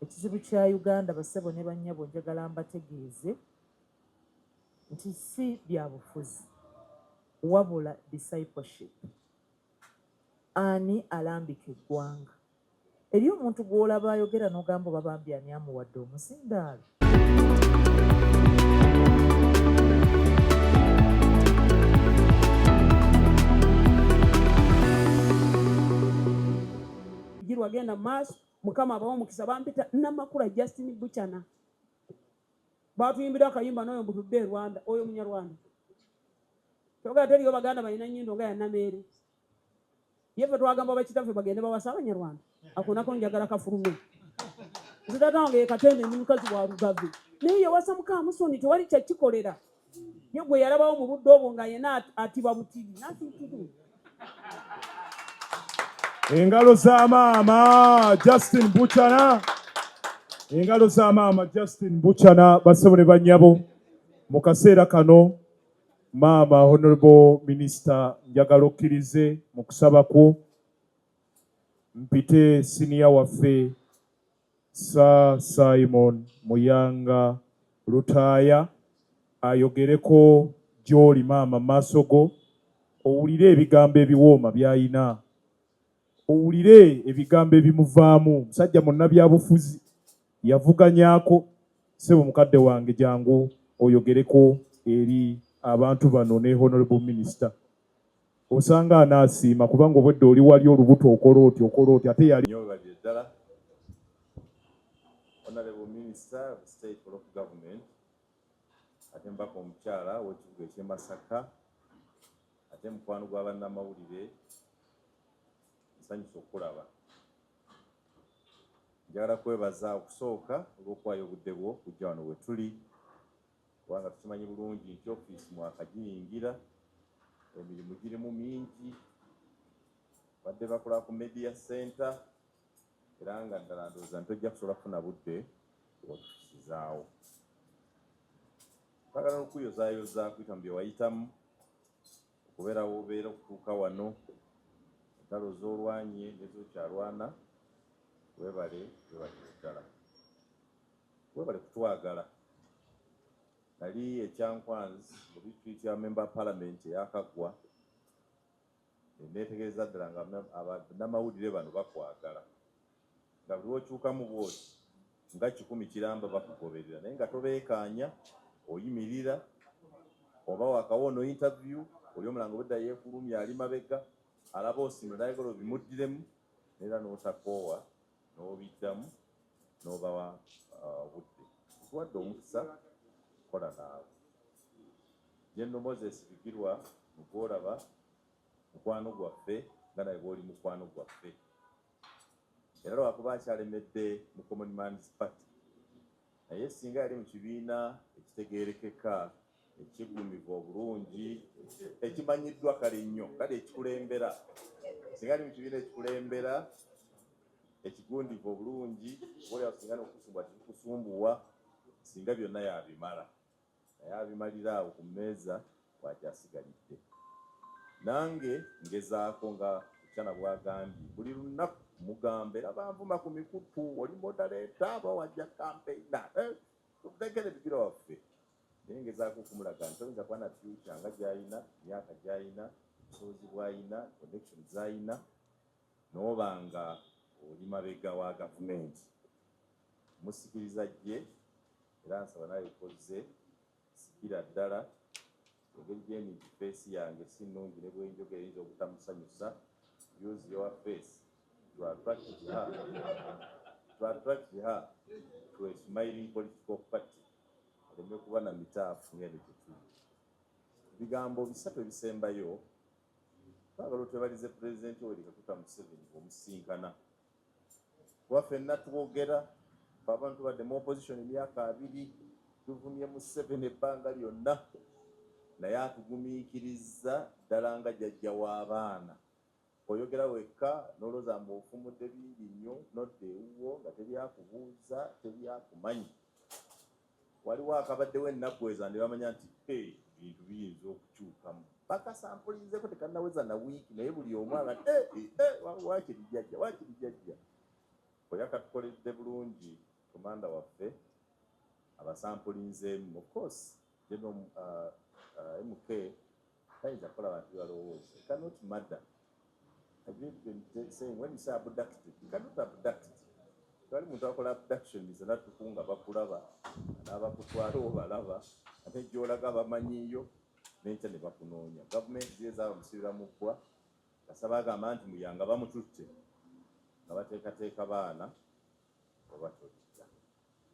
Ekizibu kya Uganda bassebo ne bannyabo njagala mbategeeze nti si bya bufuzi wabula discipleship. Ani alambika eggwanga? Eri omuntu gw'olaba ayogera n'ogamba babambi ani amuwadde omuzindaalo? Wagenda maaso mukama abawo mukisa bampita Namakula Justin Buchana batuyimbira akayimba n'oyo mbutudde e Rwanda oyo munyarwanda toga teriyo baganda balina nnyindo nga ya Nameere yefe twagamba bakitaffe bagende bawasa abanyarwanda akonako njagala kafulume zitatange katende ni mukazi wa Rugave naye yawasa muka Musoni tewali kyakikolera ye gwe yalabawo mu budde obwo nga yena atiba butibi nasikitu. Engalo za maama Justin Buchana. Engalo za maama Justin Buchana bassebo ne bannyabo mu kaseera kano maama Honorable Minister njagala okkirize mu kusaba kwo mpite senior waffe Sir Simon Muyanga Lutaaya ayogereko gy'oli maama maaso go owulire ebigambo ebiwooma by'ayina. Owulire ebigambo ebimuvaamu. Musajja munnabyabufuzi yavuganyaako. Ssebo mukadde wange jangu oyogereko eri abantu bano ne Honorable Minister. Osanga anaasiima kubanga obwedde oli wali olubuto okola oti ate yali Nyobadde ddala. Honorable Minister of State for Local Government ate mbaka omukyala w'ekibuga eky'e Masaka ate mukwano gwa bannamawulire nsanyusa okulaba. Njagala kwebaza okusooka olw'okuwaayo obudde bwo kujja wano we tuli kubanga tukimanyi bulungi nti ofiisi mwakagiyingira emirimu girimu mingi badde bakola ku media center era nga ddala ndowooza ntojja kusobola kufuna budde otukisizaawo. Twagala n'okuyozaayoza kuyita mu bye wayitamu okubeera w'obeera okutuuka wano entalo z'olwanye n'ez'okyalwana webale ddala webale kutwagala. Nali ekyankwanzi mu bitwiti ya member parliament eyakaggwa neetegereza ddala nga bannamawulire bano bakwagala nga buli okyukamu bwoti nga 10 kiramba bakugoberera naye nga tobeekaanya oyimirira oba wakawono interview oli omulango budda yeefulumya ali mabega alaba osimula nayegala obimuddiremu era n'otakoowa n'obiddamu n'obawa budde. Tuwadde omukisa kola naawe. General Moses Bigirwa mugwolaba mukwano gwaffe nga naye bw'oli mukwano gwaffe era lwakuba akyalemedde mu Common Man's Party naye singa yali mu kibiina ekitegeerekeka ekigumivu obulungi ekimanyiddwa kale nnyo kale ekikulembera singa ali mu kibiina ekikulembera ekigundivu obulungi oli asinga n'okusumbuwa tekikusumbuwa singa byonna yabimala naye abimalira awo ku mmeeza wakyasigalidde. Nange ngezaako nga Buchana bwagambye buli lunaku mugambe era banvuma ku mikutu oli modaleeta aba wajja kampeyina tutegere Bigirwa waffe naye ngezaako okumulaga nti oyinza kuba na future nga gy'ayina myaka gy'ayina obusobozi bw'ayina connection z'ayina n'oba nga oli mabega wa gavumenti musikiriza gye era nsaba naye ukoze sikira ddala engeri gy'emiji face yange si nnungi ne bwenjogera eyinza obutamusanyusa use your face to attract her to a smiling political party oleme kuba na mitaafu ngene kyetuli. Bigambo bisatu ebisembayo twagala otwebalize Pulezidenti Yoweri Kaguta Museveni omusinkana kuba ffenna twogera abantu tubadde mu opposition emyaka 2 tuvumye Museveni ebbanga lyonna naye atugumiikiriza ddala nga jjajja w'abaana oyogera wekka n'olowooza mbu ofumudde bingi nnyo nodda ewuwo nga teryakubuuza teryakumanyi. Waliwo akabaddewo ennaku ezo ndi bamanya nti bintu biyinza okukyukamu bakasampulizeeko tekannaweza na wiiki naye buli omu aga wakiri jjajja wakiri jjajja oyakatukoledde bulungi komanda waffe abasampulinzeemu. Of course, General MK tayinza kukola bantu balowooza. You cannot murder. I've been saying, when you say abducted, you cannot abduct. Tewali muntu akola abductions natukunga bakulaba n'abakutwala obalaba ate gy'olaga bamanyiyo n'enkya ne bakunoonya. Gavumenti ziye zaabamusibira mu ggwa kasaba agamba nti muyanga bamututte nga bateekateeka baana oba todda.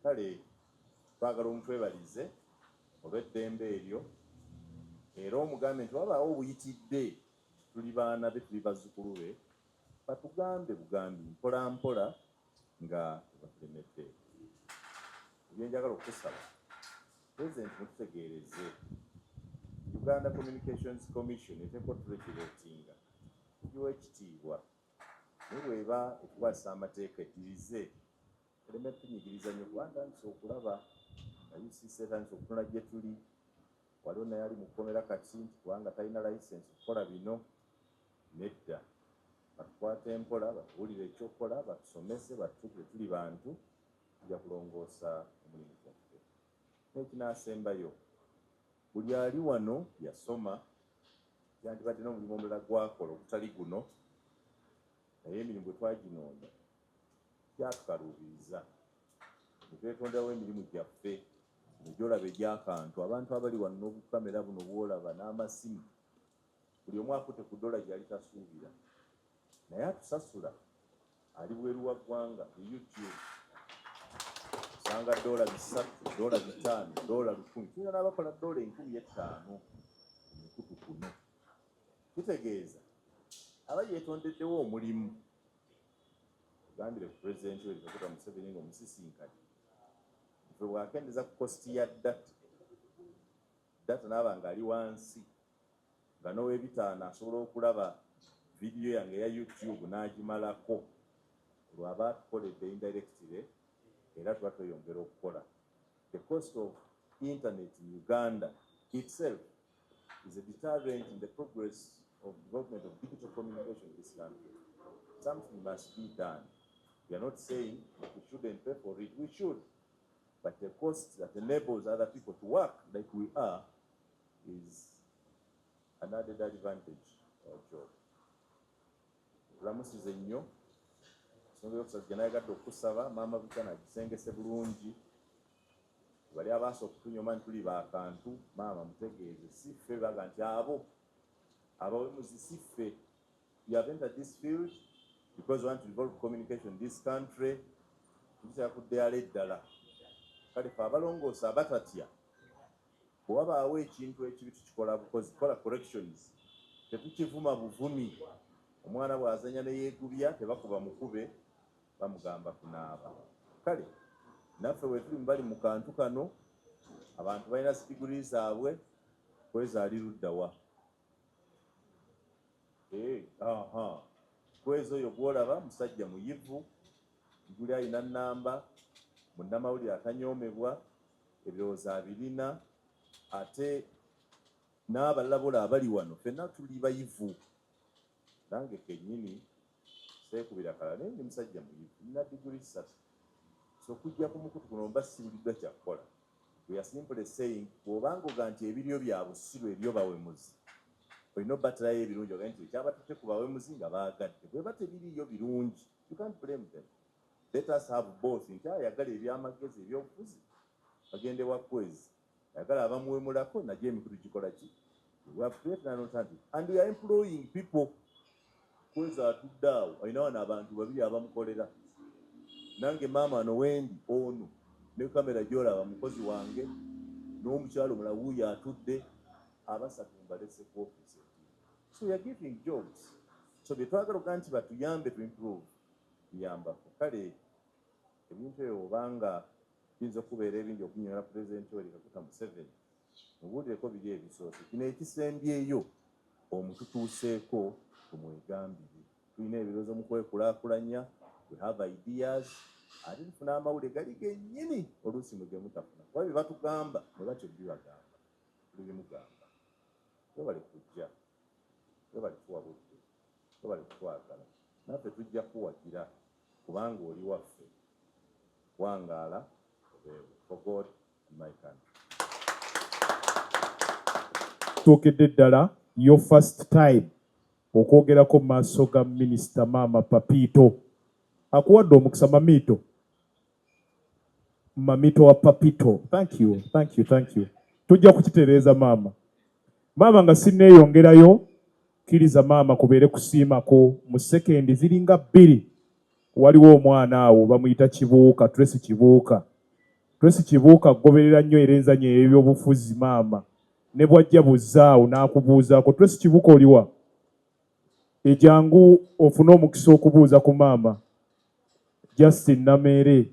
Kale twagala omutwebalize olw'eddembe eryo era omugambe nti wabaawo obuyitidde tuli baana be tuli bazzukulu be batugambe bugambi mpola mpola nga tebatulemedde. Ebyenjagala okusaba President mututegeereze Uganda Communications Commission eteekwa oturegulatinga tugiwa ekitiibwa naye bw'eba etukwasa amateeka eddirize ereme tunyigiriza nnyo kuba ntandise okulaba nga UCC etandise okutunula gye tuli waliwo naye ali mu kkomera kati nti kubanga talina layisensi okukola bino. Nedda batukwate empola batuwulire ekyokukola batusomese batutukire tuli bantu tujja kulongoosa omulimu gwaffe. N'ekinaasembayo buli ali wano yasoma yandibadde n'omulimu omulala gwakola ogutali guno naye emirimu bwe twaginoonya kyatukaluubiriza netwetonderawo emirimu gyaffe egyolaba egy'akantu. Abantu abali wano n'obukamera buno bwolaba n'amasimu buli omu akutte ku dola gyali tasuubira naye atusasula ali bweru wa ggwanga ku YouTube osanga $3, $5, $1,000 tulina n'abakola $1,500 emikutu kuno. Kitegeeza aba yeetondeddewo omulimu. Ogambire ku Pulezidenti Yoweri Kaguta Museveni ng'omusisinkanye ffe bw'akendeeza ku kositi ya data n'aba ng'ali wansi nga n'ow'ebitaano asobola okulaba vidiyo yange eya YouTube n'agimalako lwaba atukoledde indirectly era tuba tweyongera okukola. The cost of internet in Uganda itself is a deterrent in the progress of development of digital communication in this country. Something must be done. We are not saying that we shouldn't pay for it. We should. But the cost that enables other people to work like we are is an added advantage or job. Tulamusize nnyo kisonga okusajja nayagadde okusaba maama Bukana agisengese bulungi bali abaasa okutunyoma nti tuli bakantu maama mutegeeze si ffe baga nti abo abawemuzi si ffe. You have entered this field because you want to develop communication in this country. Tukitera kuddeala eddala kale fe abalongoosa abatatya bwewabaawo ekintu ekibi tukikola bukozi kola corrections tetukivuma buvumi. Omwana bw'azanya ne yeegubya tebakuba mukube bamugamba kunaaba. Kale naffe bwe tuli mbali mu kantu kano abantu balina sitiguli zaabwe kwezaali luddawa. Kwezi oyo gwolaba musajja muyivu guli alina nnamba munnamawulire atanyoomebwa ebirowoozo abirina ate n'abalala bola abali wano ffenna tuli bayivu. Nange kennyini seekubira kala naye ndi musajja muyivu nina diguli 3 so okujja ku mukutu guno mba sibuliddwa kyakukola. We are simply saying bw'obanga oga nti ebiryo bya busiru ebyo bawemuzi olina obbatirayo ebirungi oga nti ekyabatutte ku bawemuzi nga baagadde bwe ba tebiriyo birungi. You can't blame them. Let us have both. Nti ayagala ebyamagezi ebyobufuzi bagende wa kwezi ayagala abamuwemulako nagyo emikutu gikola ki. We have created an alternative and we are employing people. Kwezi atudde awo alina wano abantu babiri abamukolera. Nange maama no wendi ono ne kamera gyolaba mukozi wange n'omukyalo omulala wuuyo atudde abasatu mbalese ku office. So we are giving jobs. So bye twagala okuga nti batuyambe to improve biyambako. Kale ebintu ebyo obanga biyinza okubeera ebingi okunyonyola Pulezidenti Yoweri Kaguta Museveni mubuulireko biri ebisoose. Kino ekisembyeyo omututuuseeko tumwegambire. Tulina ebirowoozo mu kwekulaakulanya. We have ideas. Ate tufuna amawulire gali gennyini oluusi mwe ge mutafuna. Kuba bye batugamba mwe batyo bibagamba tuli bimugamba. Twebale kujja. Twebale tuwabudde. Twebale kutwagala. Naffe tujja kuwagira kubanga oli waffe. wangala for God and my country. Tuokedde ddala your first time okwogerako mu maaso ga Minisita Maama Papito. Akuwadde omukisa Mamito. Mamito wa Papito. Thank you. Tujja kukitereeza maama. Maama nga sinneeyongerayo, kkiriza maama kubeere kusiimako mu sekendi ziringa 2. Waliwo omwana awo bamuyita Kibuuka, Tracy Kibuuka. Tracy Kibuuka agoberera nnyo era enzannya ey'ebyobufuzi maama. Ne bw'ajja buzzaawo n'akubuuzaako, Tracy Kibuuka oliwa? Ejangu ofune omukisa okubuuza ku maama. Justin Namere,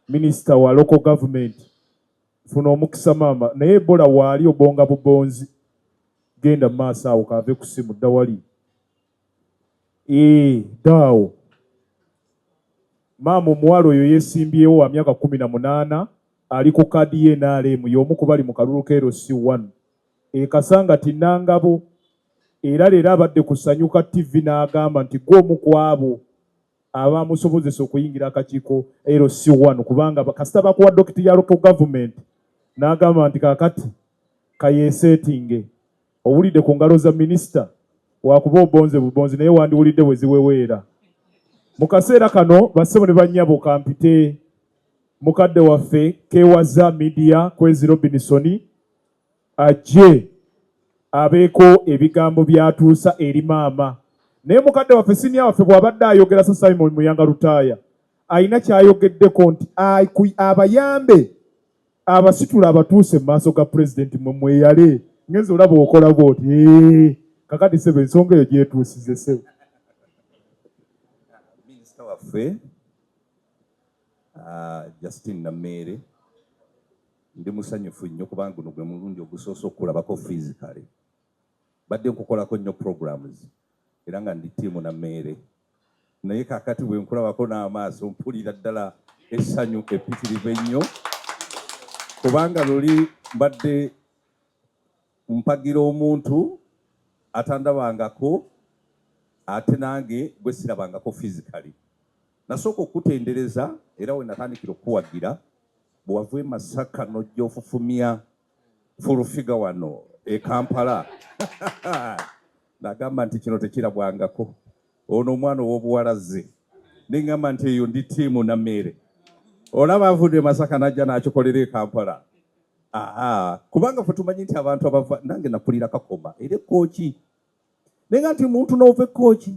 Minister wa local government. Funa omukisa maama. Naye Ebola waali obonga bubonzi. Genda maaso awo kaave ku simu dda wali. Daawo. Maama omuwala oyo yeesimbyewo wa myaka 18 ali ku kadi ye NRM y'omu ku bali mu kalulu ka LC1. Kasanga Tinangabo era leero abadde kusanyuka TV n'agamba nti gw'omu ku abo abamusobozesa okuyingira akakiiko LC1 kubanga kasita bakuwa dokiti ya local government n'agamba nti kaakati kayeeseetinge. Owulidde ku ngalo za minisita wakuba obonze naye wandiwulidde bwe ziweweera. Mu kaseera kano bassebo ne bannyabo kampite mukadde waffe Kewaza Media Kwezi Robinson ajje abeeko ebigambo byatuusa eri maama. Naye mukadde waffe siniya waffe bw'abadde ayogera Simon Muyanga Lutaaya ayina kyayogeddeko nti abayambe abasitula abatuuse mu maaso ga pulezidenti mwe mweyale. Ngenze olaba okola bw'oti kakati sebe ensonga eyo gyetuusize sebe. Minisita waffe Justin Namere ndi musanyufu nnyo kubanga guno gwe mulundi ogusoose okulabako physically. Badde nkukolako nnyo programs era nga ndi ttiimu Namere. Naye kakati bwe nkulabako n'amaaso mpulira ddala essanyu epitirivu ennyo kubanga luli mbadde mpagira omuntu atandabangako ate nange gwe sirabangako physically. Nasooka okutendereza era we natandikira okuwagira bwe wava e Masaka n'ojja ofufumya fulufiga wano e Kampala. Nagamba nti kino tekirabwangako. Ono omwana ow'obuwalaze. Neŋŋamba nti eyo ndi ttiimu Namere. Olaba avudde e Masaka n'ajja n'akikolera e Kampala. Kubanga ffe tumanyi nti abantu abava nange napulira kakoma era ekkooki. Nenga nti muntu n'ova ekkooki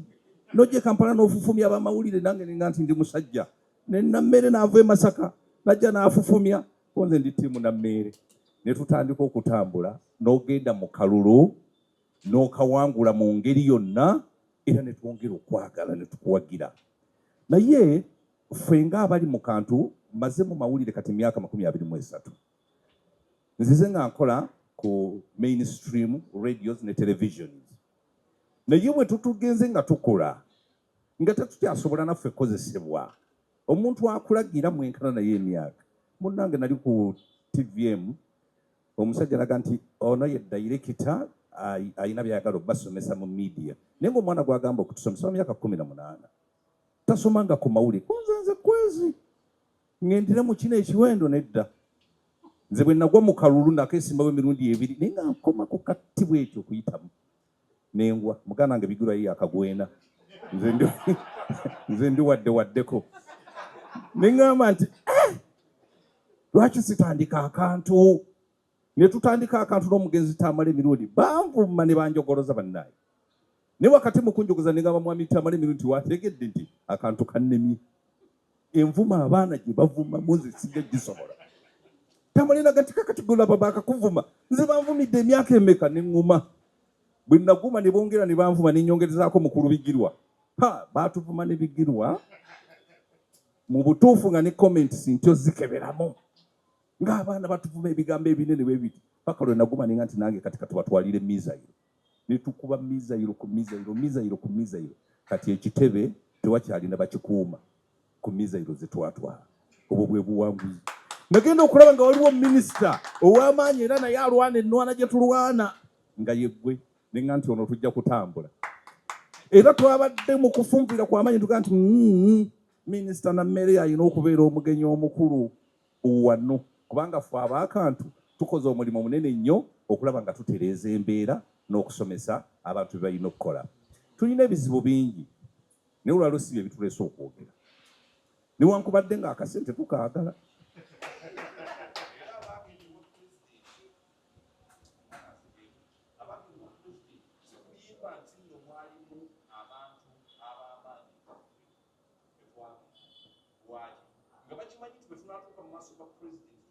n'ojja e Kampala n'ofufumya abamawulire nange nenga nti ndi musajja. Ne Namere n'ava e Masaka n'ajja n'afufumya. Nze ndi ttiimu Namere. Ne tutandika okutambula n'ogenda mu kalulu n'okawangula mu ngeri yonna era ne twongera okwagala ne tukuwagira. Naye ffe ng'abali mu kantu maze mu mawulire kati myaka 23. Nzize nga nkola ku mainstream radios ne televisions. Naye bwe tutugenze nga tukola nga tetukyasobola naffe kozesebwa. Omuntu akulagira mwenkana naye emyaka. Munnange nali ku TVM omusajja alaga nti ono ye director ayina byayagala basomesa mu media. Naye ng'omwana gwagamba okutusomesa mu myaka 18. Tasomanga ku mawulire. Nze kwezi ngendera mu kino ekiwendo nedda. Nze bwe nagwa mu kalulu nakeesimbawo emirundi 2 naye nga nkoma ku katti bwekyo okuyitamu. Nengwa muganda wange bigulwa ye akagwena. Nze ndi waddeko. Neŋŋamba nti lwaki sitandika akantu? Ne tutandika akantu n'omugenzi Tamale emirundi banvuma ne banjogoloza bannaye. Ne wakati mu kunjogoza neŋŋamba mwami Tamale emirundi wategedde nti akantu kannemye. Envuma abaana gye bavuma muze sijja gisobola. Tamale nagati kakati gula baba akakuvuma. Nze banvumidde emyaka emeka neŋŋuma. Bwe naguma ne bongera ne banvuma ne nnyongerezaako mukulu bigirwa. Baatuvuma ne bigirwa. Mu butuufu nga ne comments ntyo zikeberamu. Ng'abaana batuvuma ebigambo ebinene bwe biti. Paka lwe naguma ne nga nti nange kati katubatwalire mizayiro. Ne tukuba mizayiro ku mizayiro. Kati ekitebe tewakyalina bakikuuma ku mizayiro ze twatwala. Obwo bwe buwanguzi. Nagenda okulaba nga waliwo minisita ow'amaanyi era naye alwana ennwana gye tulwana nga yeggwe ne nga nti ono tujja kutambula. Era twabadde mu kufumbira kw'amaanyi tugaa nti minisita Nammere alina okubeera omugenyi omukulu wano kubanga ffe ab'akantu tukoze omulimu munene nnyo okulaba nga tutereeza embeera n'okusomesa abantu bye balina okukola. Tulina ebizibu bingi naye olwaliro si bye bituleese okwogera newankubadde ng'akasente tukaagala.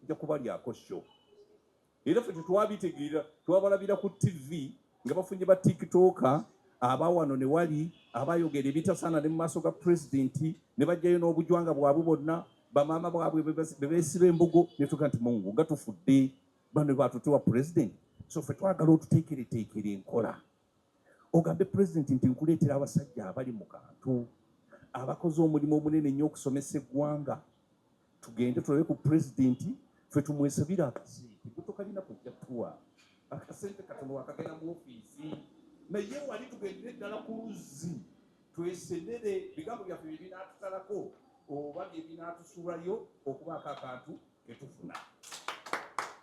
Nja kubalyako sho era ffe tetwabitegeera twabalabira ku TV nga bafunye ba tiktoka abawano ne wali abayogera ebitasaana ne mu maaso ga pulezidenti ne bajjayo n'obujwanga bwabwe bonna bamaama bwabwe bebeesiba embugo ne tuga nti Mungu nga tufudde bano baatutewa pulezidenti. So ffe twagala otuteekereteekere enkola ogambe pulezidenti nti nkuleetera abasajja abali mu kantu abakoze omulimu omunene nnyo okusomesa eggwanga. Tugende tulabe ku pulezidenti ffe tumwesabire akasente tokalina kujja tuwa akasente katono wakagenda mu ofiisi naye wali tugendere ddala ku luzzi twesenere bigambo byaffe bye binaatusalako oba bye binaatusuulayo okubaako akantu ketufuna.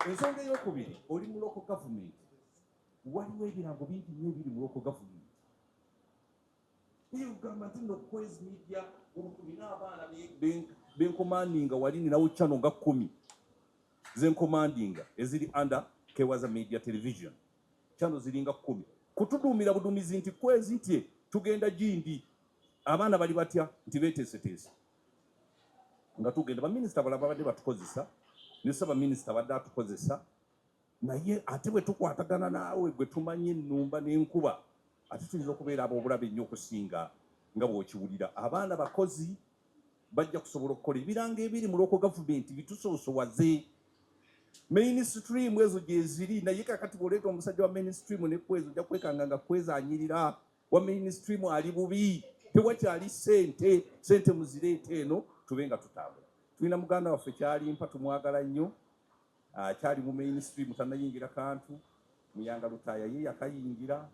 Ensonga ey'okubiri oli mu local government waliwo ebirango bingi nnyo ebiri mu local government. Ogamba nti no kwezi media olina abaana benkomandinga wali ninawo channel nga 10 zenkomandinga eziri under Kewaza Media Television. Channel ziringa 10 kutuduumira buduumizi nti kwezi ntye tugenda gindi abaana bali batya nti beeteeseteese nga tugenda baminisita balala babadde batukozesa ne Ssaabaminisita badde atukozesa naye ate bwe tukwatagana naawe gwe tumanye ennumba n'enkuba ate tuyinza okubeera ab'obulabe ennyo okusinga nga bw'okiwulira. Abaana bakozi bajja kusobola okukola ebiranga ebiri mu local government bitusoosowaze. Mainstream ezo gye ziri naye kakati bw'oleeta omusajja wa mainstream ne kwezo ojja kwekanga nga kwezanyirira wa mainstream ali bubi tewakyali sente muzireete eno tube nga tutambula. Tulina muganda waffe Kyalimpa tumwagala nnyo kyali mu mainstream tannayingira kantu Muyanga Lutaaya ye yakayingira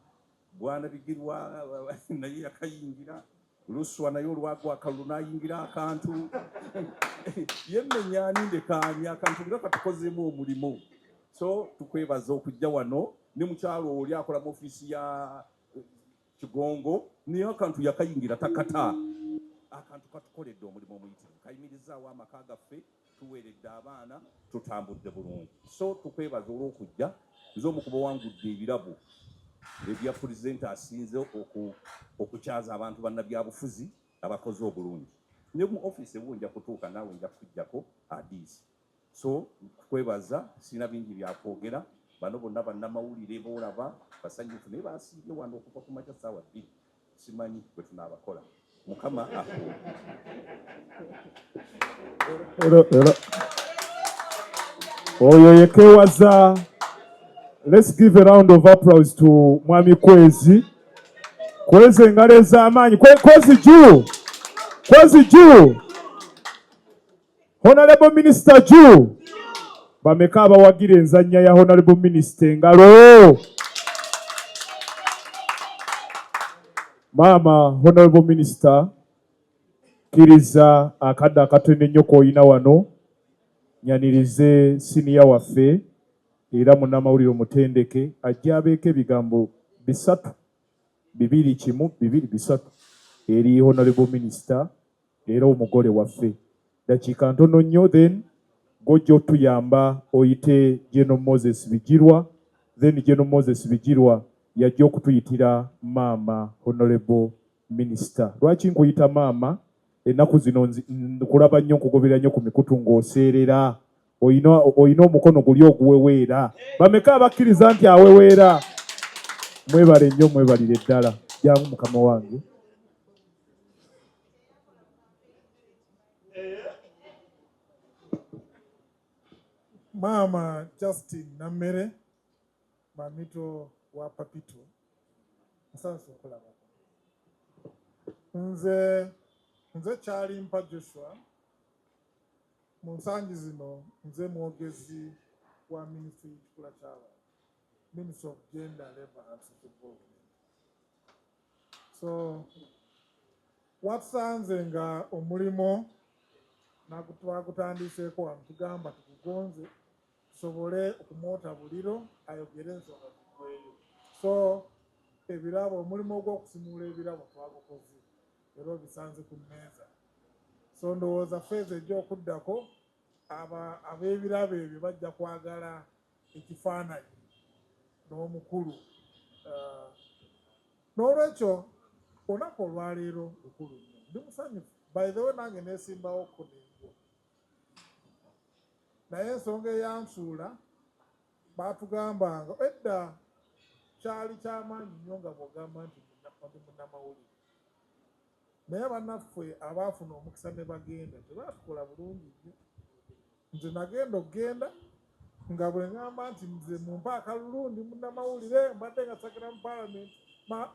Bwana Bigirwa naye yakayingira Luswa naye olwagwa akalulu n'ayingira akantu yemmenya nindekaani akantu nga katukozeemu omulimu. So tukwebaza okujja wano ne mukyalo oli akola mu ofiisi ya Kigongo naye akantu yakayingira takata akantu katukoledde omulimu omuyitirivu kayimirizaawo amaka gaffe tuweeredde abaana tutambudde bulungi. So tukwebaza olw'okujja nze omukuba wangudde ebirabo ebya pulezidenti asinze okukyaza abantu bannabyabufuzi abakoze obulungi. Ne mu ofiisi ewo nja kutuuka naawe nja kujjako adiisi. So kwebaza sina bingi byakwogera bano bonna bannamawulire boolaba basanyufu naye basiibye wano okuva ku makya ssaawa 2 simanyi bwe tunaabakola. Mukama akuwe. Oyo ye Kewaza. Let's give a round of applause to Mwami Kwezi. Kwezi engalo ez'amaanyi. Kwezi juu. Kwezi juu. Honorable Minister juu. Bameka abawagira enzannya ya Honorable Minister engalo. Mama Honorable Minister kiriza akadde akatono ennyo k'olina wano nyanirize siniya waffe era munnamawulire omutendeke ajja abeeko ebigambo 3 2 1 2 3 eri Honorable Minister era omugole waffe. Dakiika ntono nnyo then gojja otuyamba oyite General Moses Bigirwa then General Moses Bigirwa yajja okutuyitira maama Honorable Minister. Lwaki nkuyita maama? Ennaku zino nkulaba nnyo nkugobera nnyo ku mikutu ng'oseerera oyina omukono guli oguweweera. Bameka abakkiriza nti aweweera? Mwebale nnyo mwebalire ddala. Jangu mukama wange. Maama Justin Nammere Mamito wa Papito nsanso okulaba. Nze Kyalimpa Joshua mu nsangi zino nze mwogezi wa Ministry y'Ekikula ky'Abaana, Ministry of Gender, Labour and Social Development. So watusanze nga omulimo twagutandiseeko wano tugamba tugugonze tusobole okumwota buliro ayogere ensonga ziggweyo. So ebirabo omulimo ogw'okusimula ebirabo twagukoze era obisanze ku mmeeza. So ndowooza feeza ejja okuddako ab'ebirabo ebyo bajja kwagala ekifaananyi n'omukulu. N'olwekyo olunaku olwaleero lukulu nnyo, ndi musanyufu. By the way nange neesimbawo ko nengo, naye ensonga eyansuula baatugambanga edda kyali kyamaanyi nnyo nga bw'ogamba nti ndi munnamawulire, naye bannaffe abaafuna omukisa ne bagenda tebaatukola bulungi nnyo. Nze nagenda okgenda nga bwe ŋŋamba nti nze mumpe akalulu ndi munnamawulire, mbadde nga sakira mu paalamenti,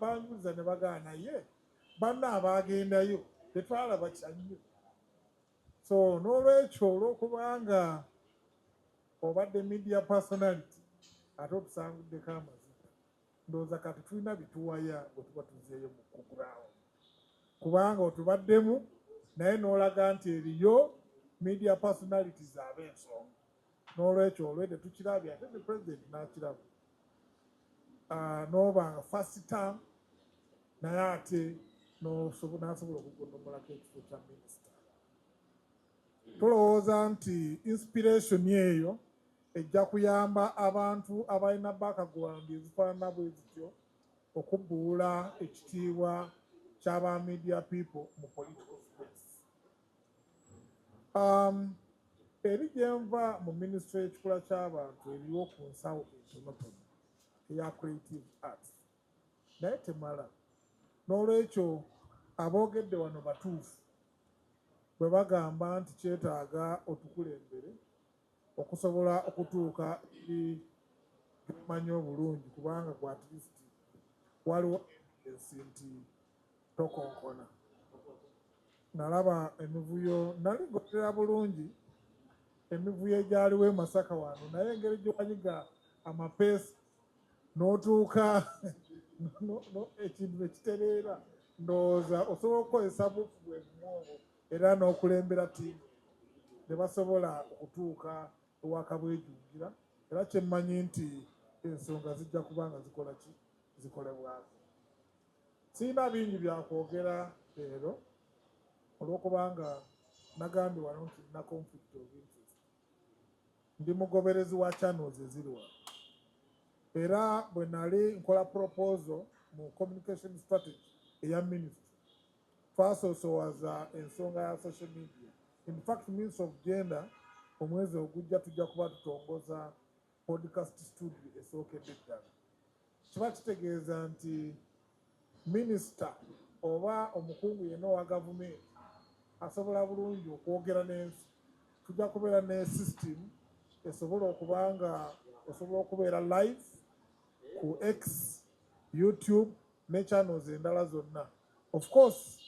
banjuliza ne bagaana naye banna abaagendayo tetwalaba kyannyo. So n'olwekyo olw'okubanga obadde media personality ate otusanguddeko amazima, ndowooza kati tulina bituwaya bwe tuba tuzeeyo mu kugulawo, kubanga otubaddemu naye n'olaga nti eriyo media personalities ab'ensonga. N'olwekyo olwe tetukirabye ate ne president n'akiraba, n'obanga first term naye ate n'asobola okugondomolako ekifo kya minisita. Tulowooza nti inspiration eyo ejja kuyamba abantu abalina background ezifaanana bwe zityo okubbuula ekitiibwa ky'aba media people mu political space. Eri gye nva mu minisitule y'ekikula ky'abantu eriwo ku nsawo entonotono eya creative arts, naye temala. N'olwekyo aboogedde wano batuufu bwe bagamba nti kyetaaga otukulembere okusobola okutuuka eri tumanyi obulungi, kubanga ku at least waliwo evidensi nti tokonkona. Nalaba emivuyo, nali ngotera bulungi emivuyo egyaliwo e Masaka wano, naye engeri gye wanyiga amapeesa n'otuuka ekintu ekitereera, ndowooza osobola okukozesa buufu bwegumwobo era n'okulembera ttiimu ne basobola okutuuka ewaka bwejungira, era kyemmanyi nti ensonga zijja kuba nga zikola ki, zikolebwako. Sirina bingi byakwogera leero olw'okubanga nagambye wano nti nina conflict of interest. Ndi mugoberezi wa channels eziri wano, era bwe nali nkola proposal mu communication strategy eya ministry twasoosowaza ensonga ya social media. In fact, Ministry of Gender omwezi ogujja tujja kuba tutongoza podcast studio esookedde ddala. Kiba kitegeeza nti minisita oba omukungu yenna owa gavumenti asobola bulungi okwogera n'ensi. Tujja kubeera ne system esobola okubanga osobola okubeera live ku X, YouTube ne channels endala zonna. Of course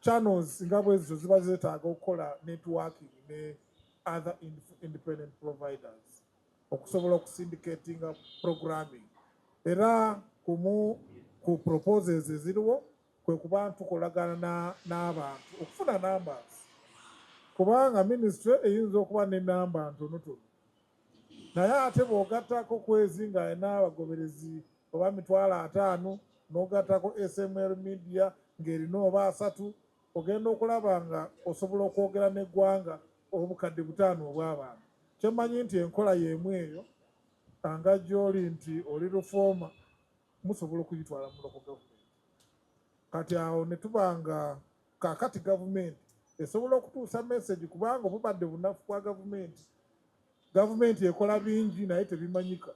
channels nga bwezo ziba zeetaaga okukola networking ne other independent providers okusobola okusyndicatinga programming. Era ku proposals eziriwo kwe kuba tukolagana n'abantu okufuna numbers, kubanga ministry eyinza okuba ne namba ntonotono naye ate bw'ogattako kwezi nga alina abagoberezi oba 5,000 n'ogattako SML media ng'erina oba 3, ogenda okulaba nga osobola okwogera n'eggwanga obukadde 5 obw'abantu. Kyemmanyi nti enkola y'emu eyo nga gy'oli nti oli reforma musobola okuyitwala mu local government. Kati awo ne tubanga kaakati gavumenti esobola okutuusa message, kubanga obubadde bunafu bwa gavumenti ekola bingi naye tebimanyika.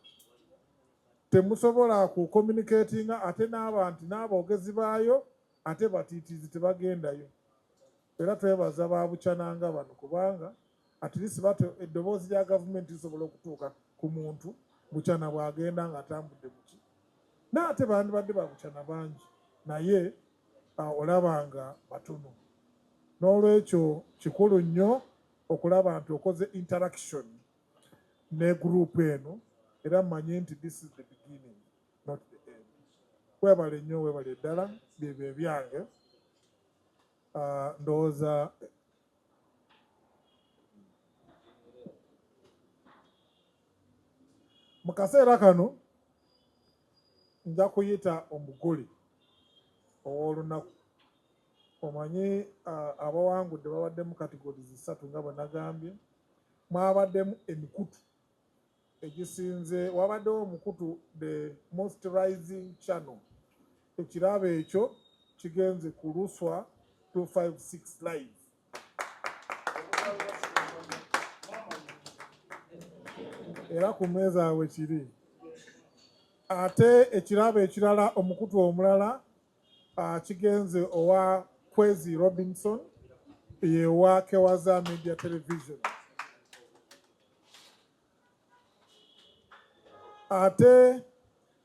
Temusobola ku communicatinga ate n'abantu n'aboogezi baayo ate batiitiizi tebagendayo. Era twebaza baabukyananga bano kubanga at least eddoboozi lya gavumenti lisobola okutuuka ku muntu bukyana bw'agenda ng'atambudde muki. N'ate bandibadde babukyana bangi naye olaba nga batono. N'olwekyo kikulu nnyo okulaba nti okoze interaction ne group eno, era mmanyi nti this is the beginning not the end. Webale nnyo, webale ddala, byebyo ebyange. ndowooza mu kaseera kano nja kuyita omugole ow'olunaku. Omanyi abawangudde babaddemu categories 3 nga bwe nagambye. Mwabaddemu emikutu egisinze, wabaddewo omukutu the most rising channel. Ekirabo ekyo kigenze ku Luswa 256 live. Era ku mmeeza we kiri. Ate ekirabo ekirala omukutu omulala kigenze owa Kwezi Robinson ye wa Kewaza Media Television. Ate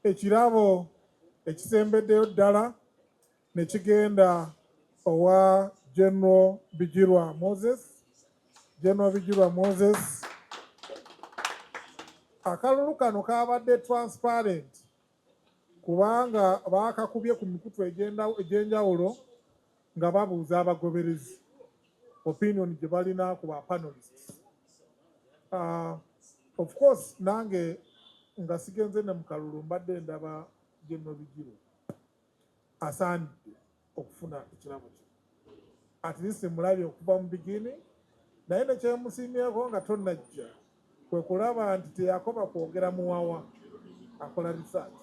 ekirabo ekisembeddeyo ddala ne kigenda owa General Bijirwa Moses. General Bijirwa Moses. Akalulu kano kabadde transparent kubanga baakakubye ku mikutu egy'enjawulo nga babuuza abagoberezi opinion gye balina ku ba panelists. Of course nange nga sigenze ne mu kalulu mbadde ndaba General Bijirwa asaanidde okufuna ekirabo kye. At least mulabye okuva mu beginning, naye ne kyemusiimyeko nga tonnajja kwe kulaba nti teyakoba kwogera muwawa, akola research.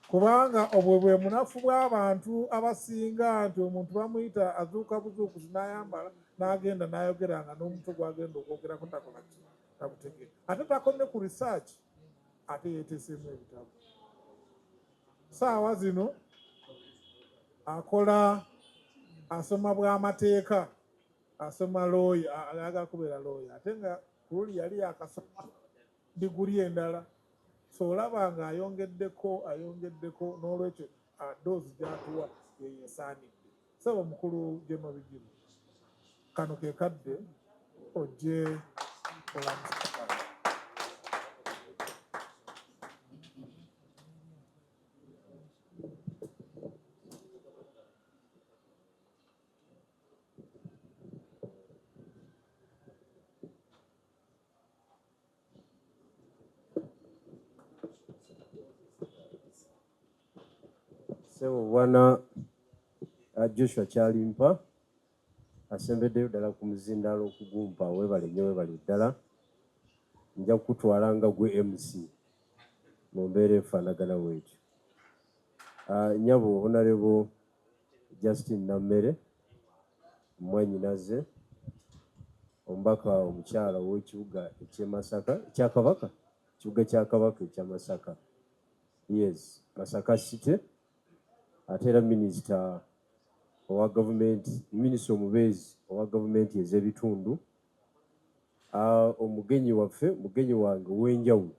Kubanga obwo bwe munafu bw'abantu abasinga nti omuntu bamuyita azuuka buzuukuzi n'ayambala n'agenda n'ayogeranga n'omuntu gw'agenda okwogerako takola ki takutegera. Ate takomye ku research, ate yeeteseemu ebitabo. Saawa zino akola asoma bw'amateeka, asoma lawyer, ayagala kubeera lawyer, ate nga kuli yali yakasoma diguli endala. So olaba nga ayongeddeko n'olwekyo doozi gy'atuwa yeesaanidde. Ssebo mukulu General Bijirwa, kano ke kadde ojje olamusa. Sebo bwana Joshua Kyalimpa asembeddeyo ddala ku muzindaalo okugumpa, weebale nnyo, weebale ddala. Nja kukutwala nga gwe MC mu mbeera efaanagana bw'etyo. Nnyabo Honorable Justin Nammere, mwannyinaze, omubaka omukyala w'ekibuga eky'e Masaka, ekya Kabaka, ekibuga kya Kabaka ekya Masaka. Yes, Masaka City. Ate era minisita owa gavumenti, minisita omubeezi owa gavumenti ez'ebitundu. Omugenyi waffe, mugenyi wange ow'enjawulo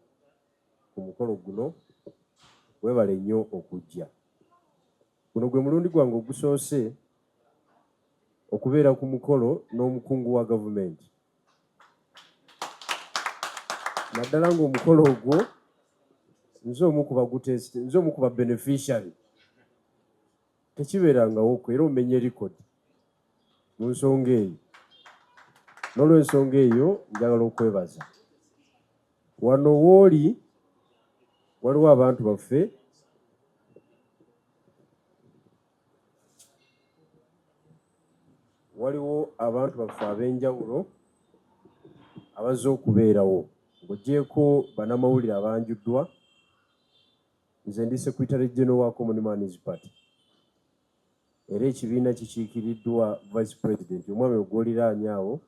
ku mukolo guno, weebale nnyo okujja. Guno gwe mulundi gwange ogusoose okubeera ku mukolo n'omukungu wa gavumenti. Naddala ng'omukolo ogwo nze omu ku ba beneficiary. Tekibeerangawo era omenye record mu nsonga eyo. N'olw'ensonga eyo njagala okwebaza. Wano w'oli waliwo abantu baffe ab'enjawulo abazze okubeerawo. Ng'oggyeko bannamawulire abanjuddwa, nze ndi Secretary General wa Common Man's Party. Era ekibiina kikiikiriddwa Vice President, omwami ogw'oliraanye awo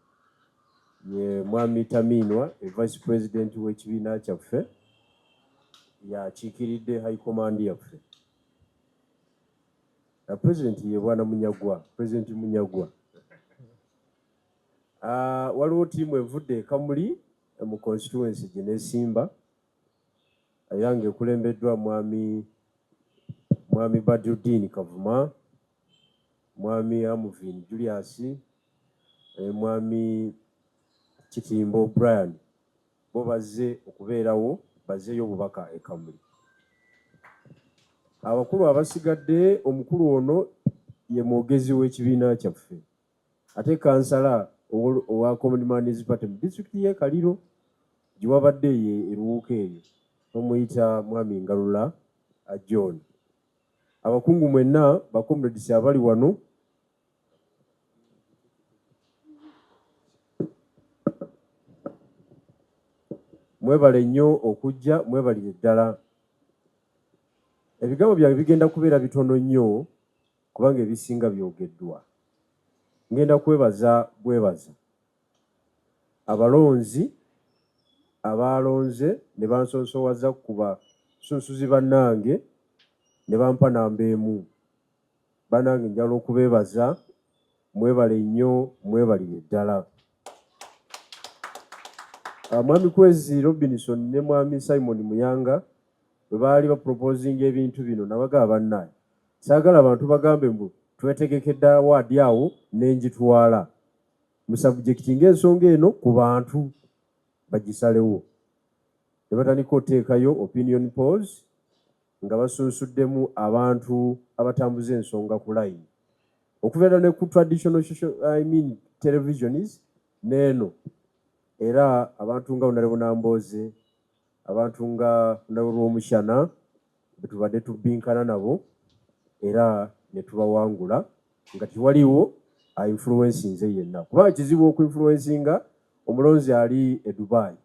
ye mwami Taminwa, Vice President w'ekibiina kyaffe, yakiikiridde High Command yaffe. President ye bwana Munyagwa, President Munyagwa. Waliwo ttiimu evudde e Kamuli mu constituency gye n'esimba, era ng'ekulembeddwa mwami Badruddin Kavuma, mwami Amuvin Julius, mwami Kitimbo Brian. Bo bazze okubeerawo, bazzeeyo obubaka e Kamuli. Abakulu abasigadde, omukulu ono ye mwogezi w'ekibiina kyaffe ate kansala owa Common Manners Party mu disitulikiti y'e Kaliro gye wabadde ye eruwuuka eyo bamuyita mwami Ngalula John. Abakungu mwenna bakomrades abali wano mwebale nnyo okujja, mwebalire ddala. Ebigambo byange bigenda kubeera bitono nnyo kubanga ebisinga byogeddwa. Ngenda bwebaza abalonzi abalonze ne bansonsowaza ku basunsuzi bannange ne bampa namba emu. Bannange njagala okubeebaza, mwebale nnyo, mwebalire ddala. Mwami Kwezi Robinson ne mwami Simon Muyanga bwe baali baproposinga ebintu bino nabagamba bannaye saagala abantu bagambe mbu twetegekedde awaadi awo n'engitwala mu subjecti ng'ensonga eno ku bantu bagisalewo. Ne batandika oteekayo opinion polls nga basunsuddemu abantu abatambuza ensonga ku line okubeera ne ku traditional televisions n'eno. Era abantu nga Honorable Nambooze, abantu nga Honorable Rwomushana betubadde tubinkana nabo era ne tubawangula nga tiwaliwo influencinze yenna. Kubanga kizibu okuinfluencinga omulonzi ali e Dubai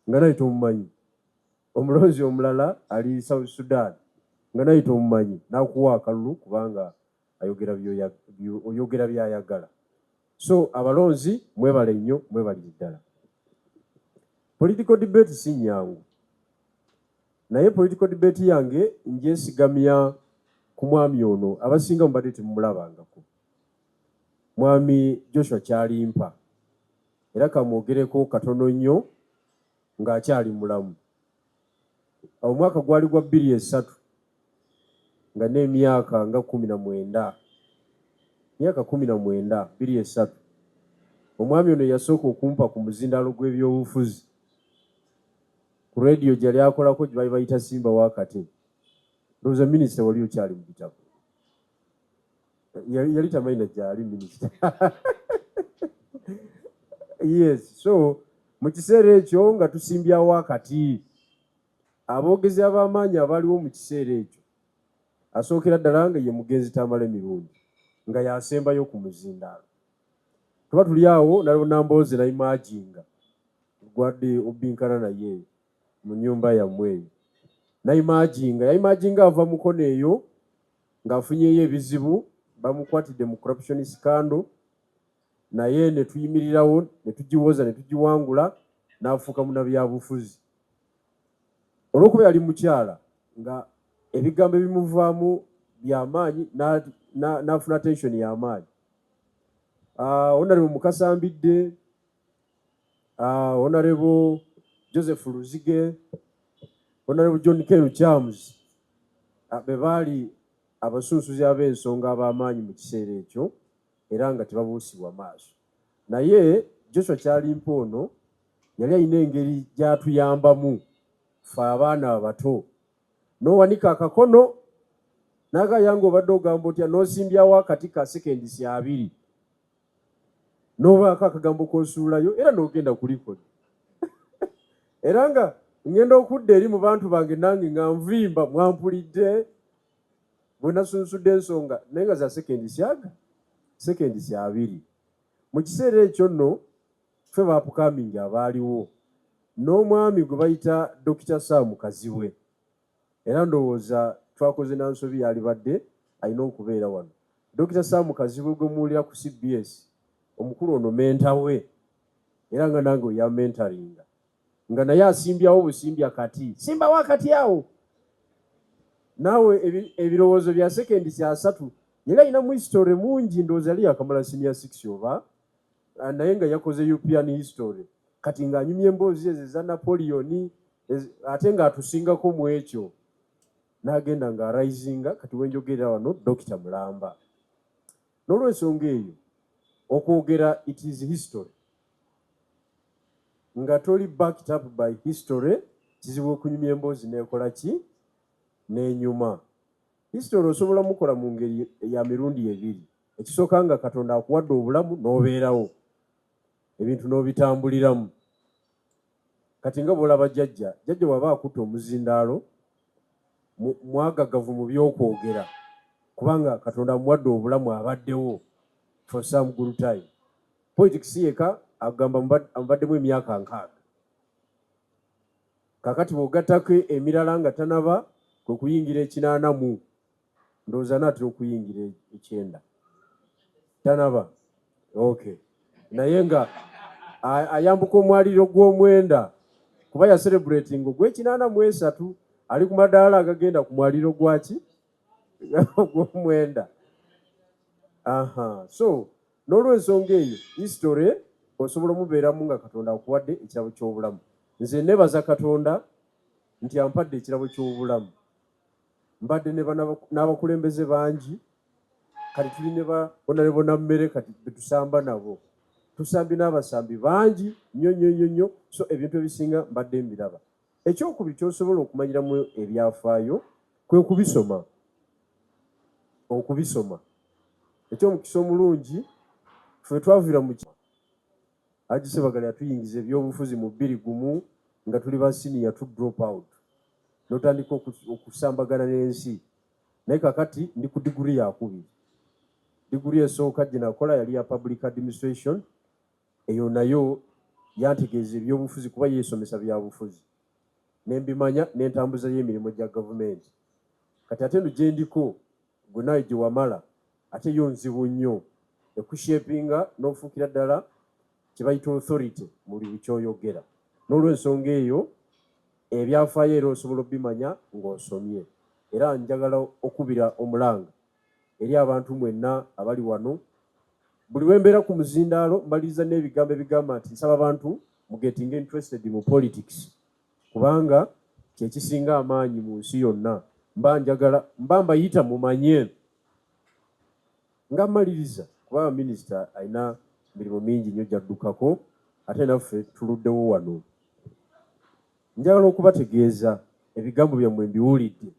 nga naye tomumanyi, omulonzi omulala ali South Sudan nga naye tomumanyi, n'akuwa akalulu kubanga oyogera byayagala. So abalonzi mwebale nnyo, mwebalire ddala. Political debate si nnyangu, naye political debate yange ngyesigamya ku mwami ono abasinga mubadde temumulabangako, mwami Joshua Kyalimpa, era kamwogereko katono nnyo ng'akyali mulamu. Omwaka gwali gwa 2003 nga n'emyaka nga 19, myaka 19, 2003, omwami ono yasooka okumpa ku muzindaalo gw'ebyobufuzi ku radio gyali akolako gye bali bayita Simba Wakati. Ndowooza minisita wali okyali mu bitabo, yali tamayina gyali minisita. Yes, so mu kiseera ekyo nga tusimbyawo akati, aboogezi ab'amaanyi abaliwo mu kiseera ekyo asookera ddala nga ye mugenzi Tamale Mirundi nga yasembayo ku muzindaalo. Tuba tuli awo naliwo Nambooze nayimaginga gwadde obinkana naye mu nnyumba yammwe eyo. Yayimaginga ava mu kono eyo ng'afunyeyo ebizibu, bamukwatidde mu corruption scandal, naye ne tuyimirirawo ne tugiwoza ne tugiwangula n'afuuka munnabyabufuzi. Olw'okuba yali mukyala nga ebigambo ebimuvaamu by'amaanyi n'afuna tension y'amaanyi. Honorable Mukasa Mbidde, Honorable Joseph Luzige, Honorable John Keru Charms be baali abasunsuzi ab'ensonga ab'amaanyi mu kiseera ekyo era nga tebabuusibwa maaso. Naye Joshua Kyalimpa ono yali alina engeri gy'atuyambamu ffe abaana abato. N'owanika akakono n'agayanga obadde ogamba otya n'osimbyawo akati ka sekendisi 2 n'obaako akagambo k'osuulayo era n'ogenda kulikodi. Era nga ngenda okudda eri mu bantu bange nange nga nvimba, mwampulidde bwe nasunsudde ensonga naye nga za sekendisi 2. Mu kiseera ekyo nno ffe baapukamingi abaaliwo n'omwami gwe bayita Dr. Sam Kazibwe, era ndowooza twakoze nansobi yalibadde alina okubeera wano. Dr. Sam Kazibwe gwe muwulira ku CBS, omukulu ono menta we era nga nange oya mentaringa nga naye asimbyawo busimbya kati simbawo akati awo naawe ebirowoozo bya sekendisi 3 yali alinamu history mungi, ndowooza yali yakamala senior 6 oba naye nga yakoze European history kati ng'anyumya emboozi ezo eza Napoleon ate ng'atusingako mu ekyo n'agenda ng'arayizinga kati wenjogerera wano Dr. Mulamba. N'olw'ensonga eyo okwogera it is history nga toli backed up by history kizibu okunyumya emboozi n'ekola ki n'enyuma. history osobola mukola mu ngeri ya mirundi ebiri. Ekisooka nga Katonda akuwadde obulamu n'obeerawo ebintu n'obitambuliramu. Kati nga bw'olaba jjajja bw'aba akutte omuzindaalo mwagagavu mu by'okwogera kubanga Katonda amuwadde obulamu abaddewo for some good time. Politics yeka agamba amubaddemu emyaka 6. Kakati bw'ogattako emirala nga tanaba kwe kuyingira 80 ndowooza naatera okuyingira 9. Tanaba. Okay. Naye nga ayambuka omwaliro gw'omwenda kuba ya celebrating ogw'83 ali ku madaala agagenda ku mwaliro gwaki gw'omwenda. So n'olw'ensonga eyo history osobola omubeeramu nga Katonda akuwadde ekirabo ky'obulamu. Nze nebaza Katonda nti ampadde ekirabo ky'obulamu. Mbadde n'abakulembeze bangi kati tuli ne Honorable Nammere kati betusamba nabo. Tusambi n'abasambi bangi nnyo. So ebintu ebisinga mbadde mbiraba. Ekyokubiri ky'osobola okumanyiramu ebyafaayo kwe kubisoma. Okubisoma. Ekyomukisa omulungi ffe twaviira mu Haji Ssebaggala yatuyingiza ebyobufuzi mu 21 nga tuli ba senior tu drop out. N'otandika okusambagana n'ensi. Naye kakati ndi ku diguri yakubiri. Diguri esooka gye nakola yali ya public administration. Eyo nayo yantegeeza ebyobufuzi kuba yeesomesa byabufuzi. Ne mbimanya n'entambuza y'emirimu gya gavumenti. Kati ate eno gye ndiko gwe nawe gye wamala ate yo nzibu nnyo ekushepinga n'ofuukira ddala kye bayita authority mu buli kyoyogera. N'olw'ensonga eyo ebyafaayo era osobola obimanya ng'osomye. Era njagala okubira omulanga eri abantu mwenna abali wano. Buli wembeera ku muzindaalo mbaliriza n'ebigambo ebigamba nti nsaba abantu mugetinga interested mu politics kubanga kyekisinga amaanyi mu nsi yonna. Mba mbayita mumanye nga mmaliriza kuba minisita alina mirimu mingi nnyo gy'addukako ate naffe tuluddewo wano. Njagala okubategeeza ebigambo byammwe mbiwulidde.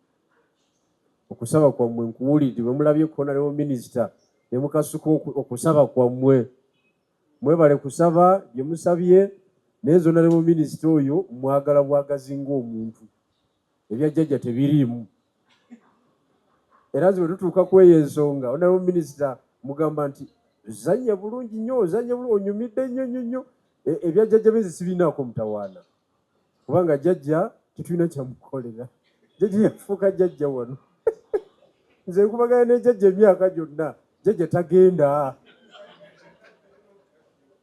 Okusaba kwammwe nkuwulidde bwe mulabye Honorable Minisita ne mukasuka okusaba kwammwe. Mwebale kusaba bye musabye naye Honorable Minisita oyo mwagala bwagazi ng'omuntu. Ebya jjajja tebiriimu. Era nze bwe tutuuka ku eyo ensonga Honorable Minisita mugamba nti zanya bulungi nnyo onyumidde nnyo. Ebya jjajja bezi sibinaako mutawaana. Kubanga jjajja tetulina kyamukolera. Jjajja yafuuka jjajja wano. Nze nkubaganya ne jjajja emyaka gyonna. Jjajja tagenda.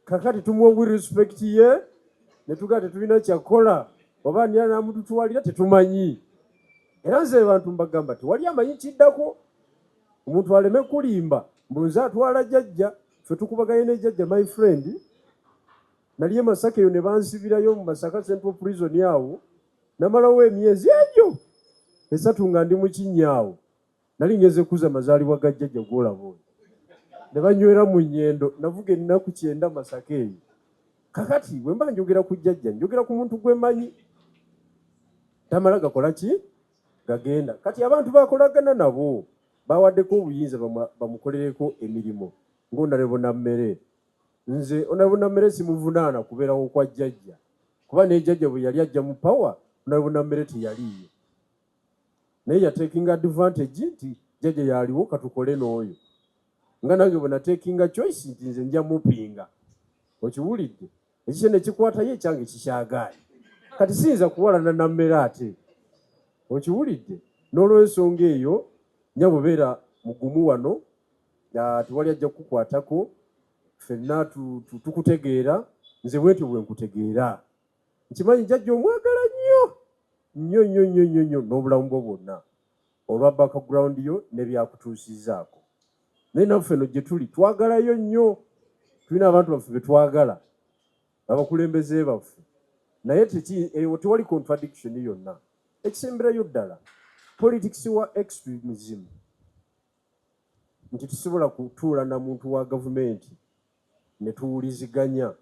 Kakati tumuwa respect ye ne tugaa tetulina kyakola oba ani anaamututwalira tetumanyi. Era nze abantu mbagamba tewali amanyi kiddako. Omuntu aleme kulimba mbunze atwala jjajja. Ffe tukubaganye ne jjajja my friend. Nali e Masaka eyo ne bansibirayo mu Masaka Central Prison awo. Namalawo emyezi egyo 3 nga ndi mu Kinyaawo. Nali ngeze kuza mazaalibwa ga jjajja gw'olaba oyo. Ne banywera mu nnyendo navuga ennaku 9 Masaka eyo. Kakati bwe mba njogera ku jjajja njogera ku muntu gwe manyi. Tamala gakola ki? Gagenda. Kati abantu bakolagana nabo bawaddeko obuyinza bamukolereko emirimu ng'Honorable Nammere. Nze Honorable Nammere simuvunaana kubeerawo kwa jjajja kuba ne jjajja bwe yali ajja mu power Honorable Nammere teyaliyo. Naye yatekinga advantage nti jjajja yaliwo katukole n'oyo. Nga nange bwe natekinga choice nti nze nja mupinga. Okiwulidde? Ekikye ne kikwata ye ekyange kikyagaali. Kati siyinza kuwalana Nammere ate. Okiwulidde? N'olw'ensonga eyo nja bubeera mugumu wano tewali ajja kukukwatako. Ffenna tukutegeera. Nze bwetyo bwe nkutegeera. Nkimanyi jjajja omwagala nnyo n'obulamu bwo bwonna olwa background yo ne byakutuusizzaako. Naye naffe no gye tuli twagalayo nnyo. Tulina abantu baffe be twagala abakulembeze baffe. Naye tewali contradiction yonna. Ekisemberayo ddala politics wa extremism nti tusobola kutuula na muntu wa gavumenti ne tuwuliziganya.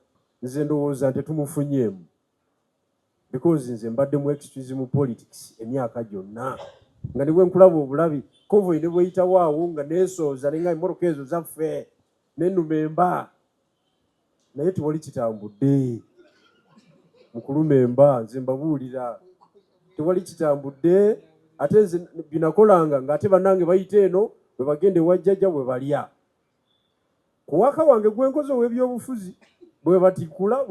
Nze ndowooza nti tumufunyeemu because nze mbadde mu extremism politics emyaka gyonna. nga nibwe nkulaba obulabi konvoyi ne bweyitawo awo nga neesooza nenga emmoroka ezo zaffe nenuma emba naye tewali kitambudde mukuluma emba nze mbabuulira tewali kitambudde ate nze binakolanga ng'ate bannange bayita eno bwe bagenda ewajjajja bwe balya ku waka wange gwenkoze ow'ebyobufuzi bwe batikula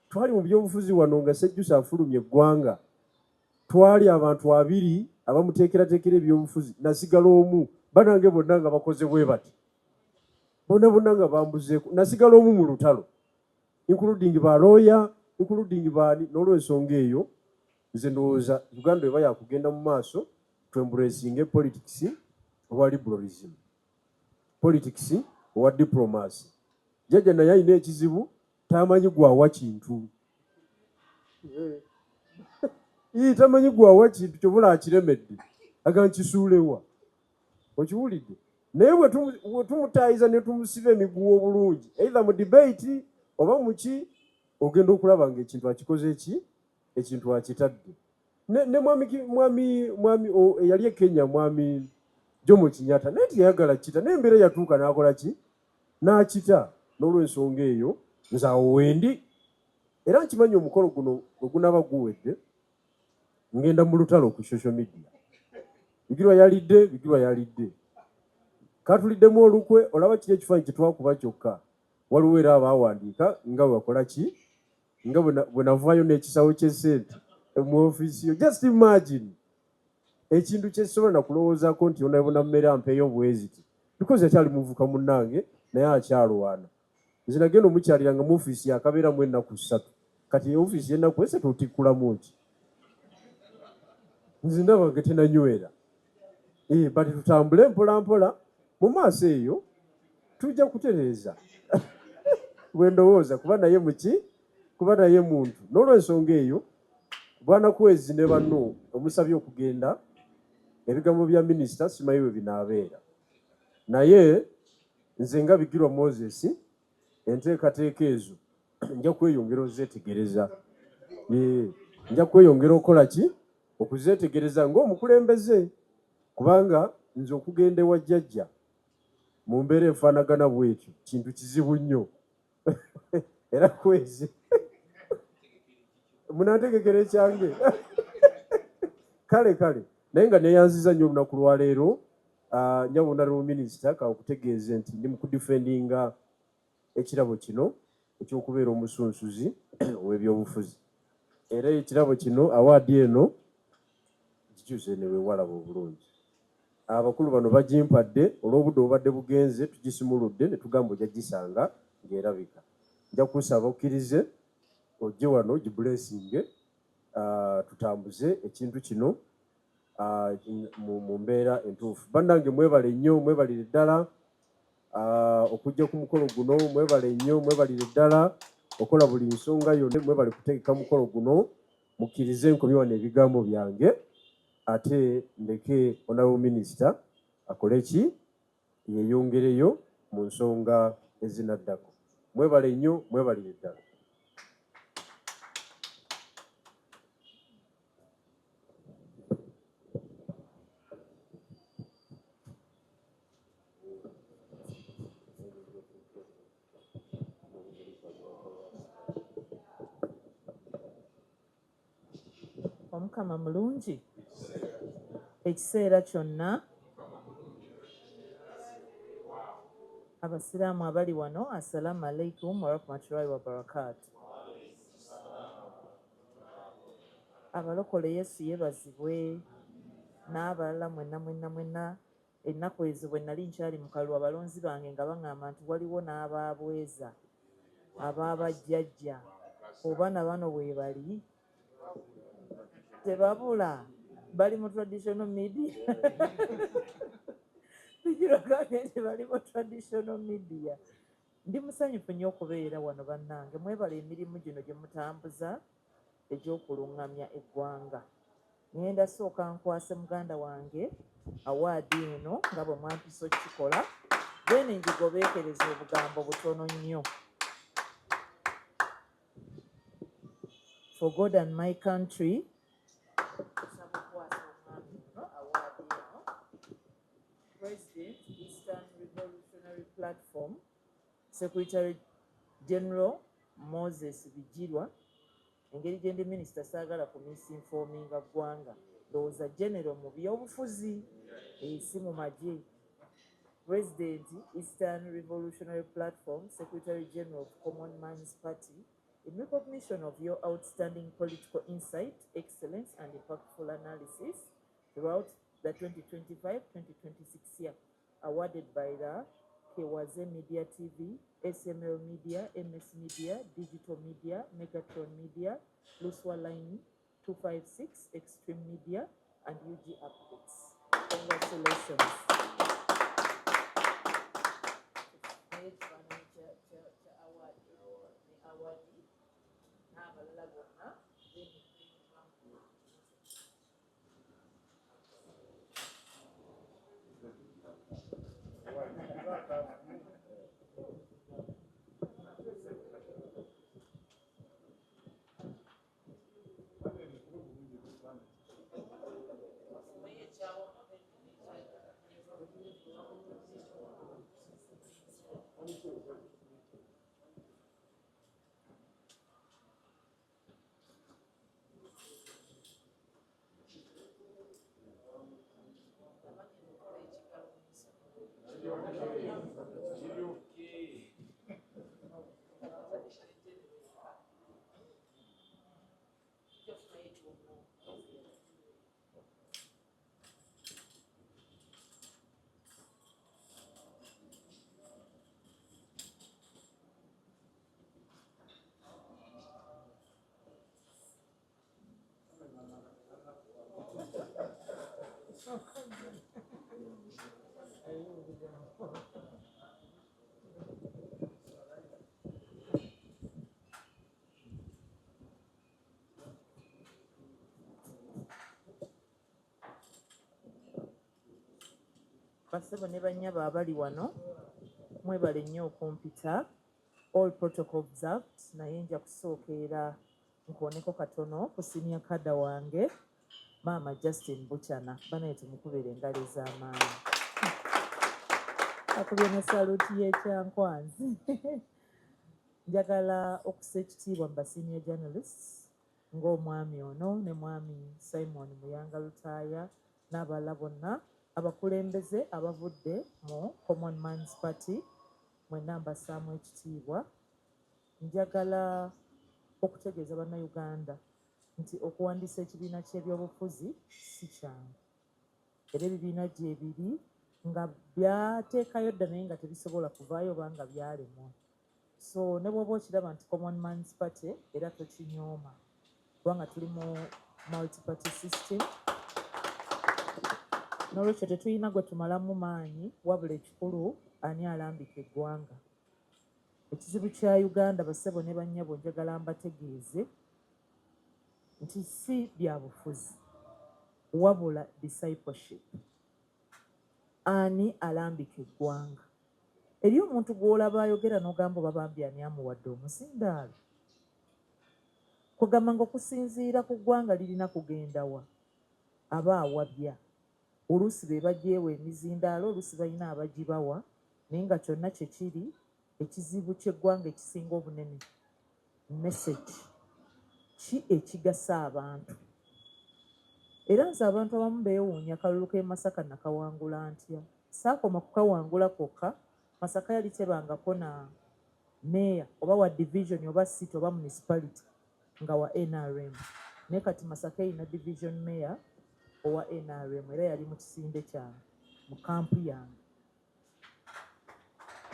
twali mu byobufuzi wano nga Sejjusa afulumye eggwanga twali abantu 2 abamuteekerateekera ebyobufuzi nasigala omu bannange bonna nga bakoze bwe bati bonna nga bambuzeeko nasigala omu mu lutalo including balooya including baani n'olwensonga eyo nze ndowooza Uganda eba yakugenda mu maaso twembulesinge politics owa liberalism politics owa diplomacy jjajja naye alina ekizibu tamanyi gwawa kintu tamanyi gwawa kintu kyobula akiremedde aga nkisuulewa okiwulidde naye bwe tumutaayiza ne tumusiba emiguwa obulungi either mu debate oba muki ogenda okulaba nga ekintu akikoze eki ekintu akitadde ne mwami eyali e Kenya mwami Jomo Kenyatta naye tiyagala kita naye embeera yatuuka n'akola ki n'akita n'olwensonga eyo nze awo wendi era nkimanyi omukolo guno bwe gunaaba guwedde ngenda mu lutalo ku social media bigirwa yalidde katuliddemu olukwe olaba kiri ekifaananyi kye twakuba kyokka waliwo era abaawandiika nga bwe bakola ki nga bwe navaayo n'ekisawo ky'essente mu ofiisi yo just imagine ekintu kyekisobola nakulowoozaako nti onabona mmere ampeeyo obweziti because akyali muvuka munnange naye akyalwana nze nagenda omukyaliranga mu ofiisi yakabeeramu ennaku 3 kati ofiisi y'ennaku 3 otikkulamu ki nze ndabange tenanywera bati tutambule mpolampola mu maaso eyo tujja kutereeza bwe ndowooza kuba naye muki kuba naye muntu n'olwensonga eyo bwana Kwezi ne banno omusabye okugenda ebigambo bya minisita simanyi bwe binaabeera naye nze nga Bigirwa Moses enteekateeka ezo nja kweyongera ozeetegereza nja kweyongera okukola ki okuzeetegereza ng'omukulembeze kubanga nze okugenda ewa jjajja mu mbeera enfaanagana bw'ekyo kintu kizibu nnyo era Kwezi munantegekera ekyange kale naye nga neyanziza nnyo olunaku lwaleero njabona mu minisita kakutegeeze nti ndi mu kudifendinga ekirabo kino ekyokubeera omusunsuzi ow'ebyobufuzi era ekirabo kino awaadi eno gikyuse ne weewalaba obulungi abakulu bano bagimpadde olw'obudde obubadde bugenze tugisimuludde ne tugamba ojja gisanga ng'erabika nja kusaba okkirize ojje wano gibulesinge tutambuze ekintu kino mu mbeera entuufu bannange mwebale nnyo mwebalire ddala okujja ku mukolo guno mwebale nnyo mwebalire ddala okola buli nsonga yonna mwebale kutegeka mukolo guno mukkirize nkomye wano ebigambo byange ate ndeke honorable minisita akole ki yeeyongereyo mu nsonga ezinaddako mwebale nnyo mwebalire ddala Omukama mulungi ekiseera kyonna abasiraamu abali wano assalamu alaikum warahmatullahi wabarakatu abalokole Yesu yeebazibwe n'abalala mwenna ennaku ezo bwe nali nkyali mu kalulu abalonzi bange nga baŋŋamba nti waliwo n'abaabweza abaabajjajja oba na bano bwe bali tebabula bali mu traditional media bigiragambye nti bali mu traditional media ndi musanyufu nnyo okubeera wano bannange mwebala emirimu gino gye mutambuza egy'okuluŋŋamya eggwanga ŋŋenda sooka nkwase muganda wange awaadi eno nga bwe mwampisa okukikola then ngigobeekereza obugambo butono nnyo for God and my country platform, Secretary General Moses Bijirwa, engeri gye ndi minisita saagala ku misinfominga ggwanga, ndowooza general mu byobufuzi si mu magye. President Eastern Revolutionary Platform, Secretary General of Common Man's Party, in recognition of your outstanding political insight, excellence, and impactful analysis throughout the 2025-2026 year, awarded by the Kewaze Media TV, SML Media, MS Media, Digital Media, Megatron Media, Luswa Line 256, Extreme Media, and UG Updates. Congratulations. Basebo ne bannyabo abali wano, mwebale nnyo okumpita. All protocol observed. Naye nja kusookeera nkuoneko katono ku senior kada wange Maama Justin Buchana. Banaye tumukubira engalo ez'amaanyi. Akubye ne saluti y'ekyankwanzi. Njagala okussa ekitiibwa mu senior journalists ng'omwami ono ne mwami Simon Muyanga Lutaaya n'abalala bonna abakulembeze abavudde mu Common Man's Party, mwenna mbassaamu ekitiibwa. Njagala okutegeeza bannayuganda nti okuwandiisa ekibiina ky'ebyobufuzi si kyangu. Era ebibiina gye biri nga byateekayo dda naye nga tebisobola kuvaayo oba nga byalemwa. So ne bw'oba okiraba nti Common Man's Party era tokinyooma kubanga tuli mu multi-party system. N'olwekyo tetulina gwe tumalamu maanyi wabula ekikulu ani alambika eggwanga. Ekizibu kya Uganda bassebo ne bannyabo njagala mbategeeze nti si bya bufuzi wabula discipleship. Ani alambika eggwanga? Eri omuntu gw'olaba ayogera n'ogamba oba bambi ani amuwadde omuzindaalo? Kugamba ng'okusinziira ku ggwanga lirina kugenda wa? Aba awabya. Oluusi be bagyewa emizindaalo, oluusi balina abagibawa, naye nga kyonna kye kiri ekizibu ky'eggwanga ekisinga obunene. Message ki ekigasa abantu? Era nze abantu abamu beewuunya akalulu k'e Masaka nakawangula ntya. Saakoma kukawangula kokka, Masaka yali tebangako na meya oba wa division oba city oba municipality nga wa NRM. Naye kati Masaka erina division meya owa NRM era yali mu kisinde kyange mu kampu yange.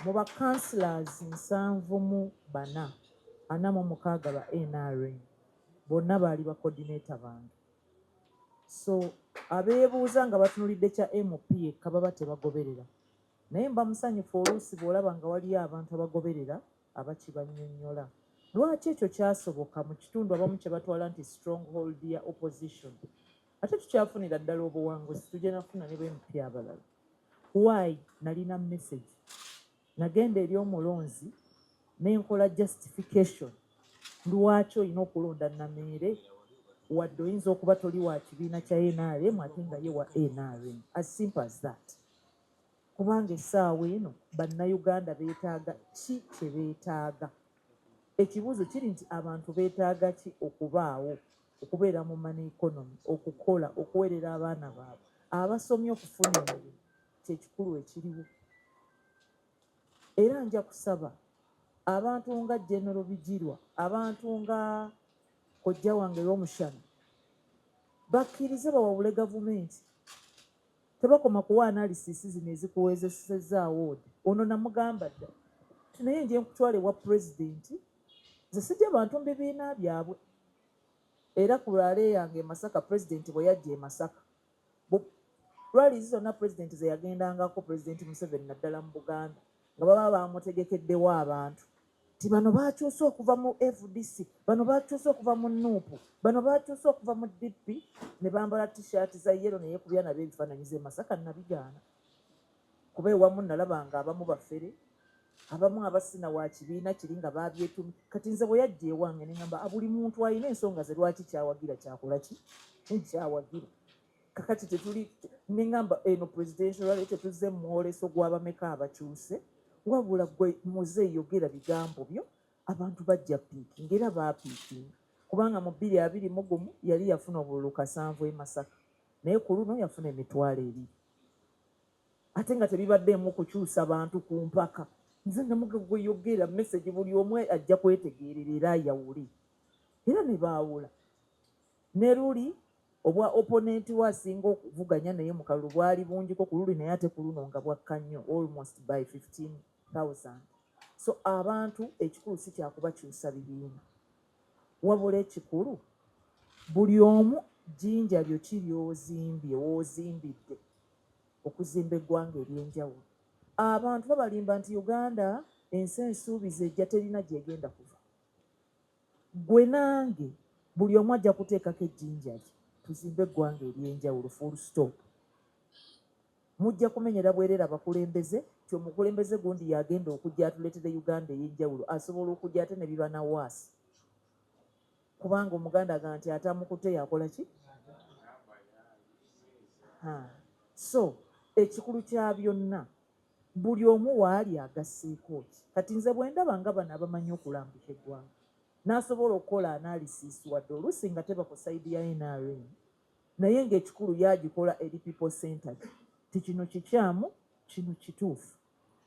Mu ba councillors 7 46 ba NRM bonna baali ba coordinator bange. So abeebuuza nga batunulidde kya MP ekka baba tebagoberera. Naye mba musanyufu oluusi bw'olaba nga waliyo abantu abagoberera abakibannyonnyola. Lwaki ekyo kyasoboka mu kitundu abamu kye batwala nti stronghold ya opposition? Ate tukyafunira ddala obuwanguzi, tujja nafuna ne b'MP abalala. Why? Nalina message. Nagenda eri omulonzi n'enkola justification. Lwaki olina okulonda Nameere wadde oyinza okuba toli wa kibiina kya NRM ate nga ye wa NRM? As simple as that. kubanga essaawa eno bannayuganda beetaaga ki kye beetaaga. Ekibuuzo kiri nti abantu beetaaga ki okubaawo, okubeera mu money economy, okukola, okuweerera abaana baabwe, abasomye okufuna emirimu, kyekikulu ekiriwo. Era nja kusaba abantu nga General Bijirwa, abantu nga kojja wange Lwomushana bakkirize bawabule gavumenti. Tebakoma kuwa analysis zino ezikuweezeseza award. Ono namugamba dda nti naye nje nkutwale wa pulezidenti, nze sijja bantu mu bibiina byabwe. Era ku lwale yange e Masaka, pulezidenti bwe yajja e Masaka, lwalizi zonna pulezidenti ze yagendangako, pulezidenti Museveni naddala mu Buganda, nga baba bamutegekeddewo abantu nti bano bakyuse okuva mu FDC, bano bakyuse okuva mu NUP, bano bakyuse okuva mu DP, ne bambala t-shirt za yero ne yeekubya nabo ebifaananyizo e Masaka. Nabigaana kuba ewamu nalabanga abamu bafere, abamu abasina wa kibiina kiri nga babyetumye. Kati nze bwe yajja ewange ne ngamba buli muntu alina ensonga ze lwaki kyawagira kyakola ki kyawagira. Kakati tetuli ne ngamba eno presidential rally tetuzze mu mwoleso gw'abameka abakyuse, wabula gwe muze yogera bigambo byo abantu bajja piikinga, era baapiikinga kubanga mu 2021 yali yafuna obululu 7 e Masaka, naye ku luno yafuna emitwalo 2. Ate nga tebibaddeemu kukyusa bantu ku mpaka. Nze namuga gwe yogera message buli omu ajja kwetegeerera era ayawule. Era ne baawula. Ne luli obwa opponent wasinga okuvuganya naye mu kalulu bwali bungiko ku luli, naye ate ku luno nga bwakka nnyo, almost by 15,000. So abantu ekikulu si kyakubakyusa bibiina, wabula ekikulu buli omu jjinja lyo ki ly'ozimbye, w'ozimbidde okuzimba eggwanga ery'enjawulo. Abantu babalimba nti Uganda ensi ensuubize ejja terina gyegenda kuva. Gwe nange buli omu ajja kuteekako ejjinja lye, tuzimbe eggwanga ery'enjawulo, full stop. Mujja kumenyera bwereere abakulembeze ti omukulembeze gundi yagenda okujja atuleetere Uganda ey'enjawulo, asobola okujja ate ne biba na waasi. Kubanga Omuganda aga nti atamukute yakola ki? So ekikulu kya byonna buli omu waali agasseeko ki. Kati nze bwe ndaba nga bano abamanyi okulambuka eggwanga n'asobola okukola analysis wadde oluusi nga teba ku sayidi ya NRM, naye ng'ekikulu yagikola eri people centered, ti kino kikyamu, kino kituufu,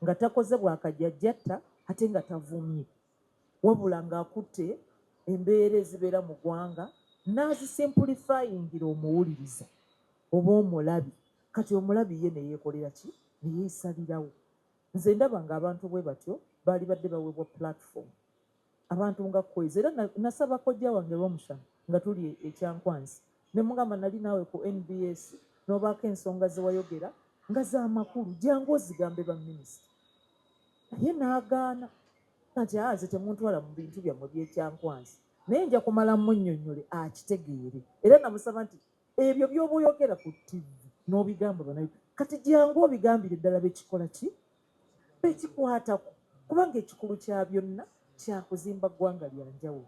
nga takoze bwakajjajjatta ate nga tavumye, wabula ng'akutte embeera ezibeera mu ggwanga n'azisimplifyingira omuwuliriza oba omulabi. Kati omulabi ye ne yeekolera ki? Ne yeesalirawo. Nze ndaba ng'abantu bwe batyo baali badde baweebwa platform. Abantu nga kwezi, era nasaba kojja wange Lwomushana nga tuli ekyankwanzi, ne mugamba nali naawe ku NBS n'obaako ensonga ze wayogera nga z'amakulu, jangu ozigambe ba minisita. Naye n'agaana nti nze temuntwala mu bintu byammwe by'ekyankwanzi, naye nja kumala munnyonnyole akitegeere. Era namusaba nti ebyo by'oba oyogera ku TV n'obigamba banayo, kati jangu obigambire ddala bekikola ki? Bekikwatako, kubanga ekikulu kya byonna kyakuzimba ggwanga lya njawulo.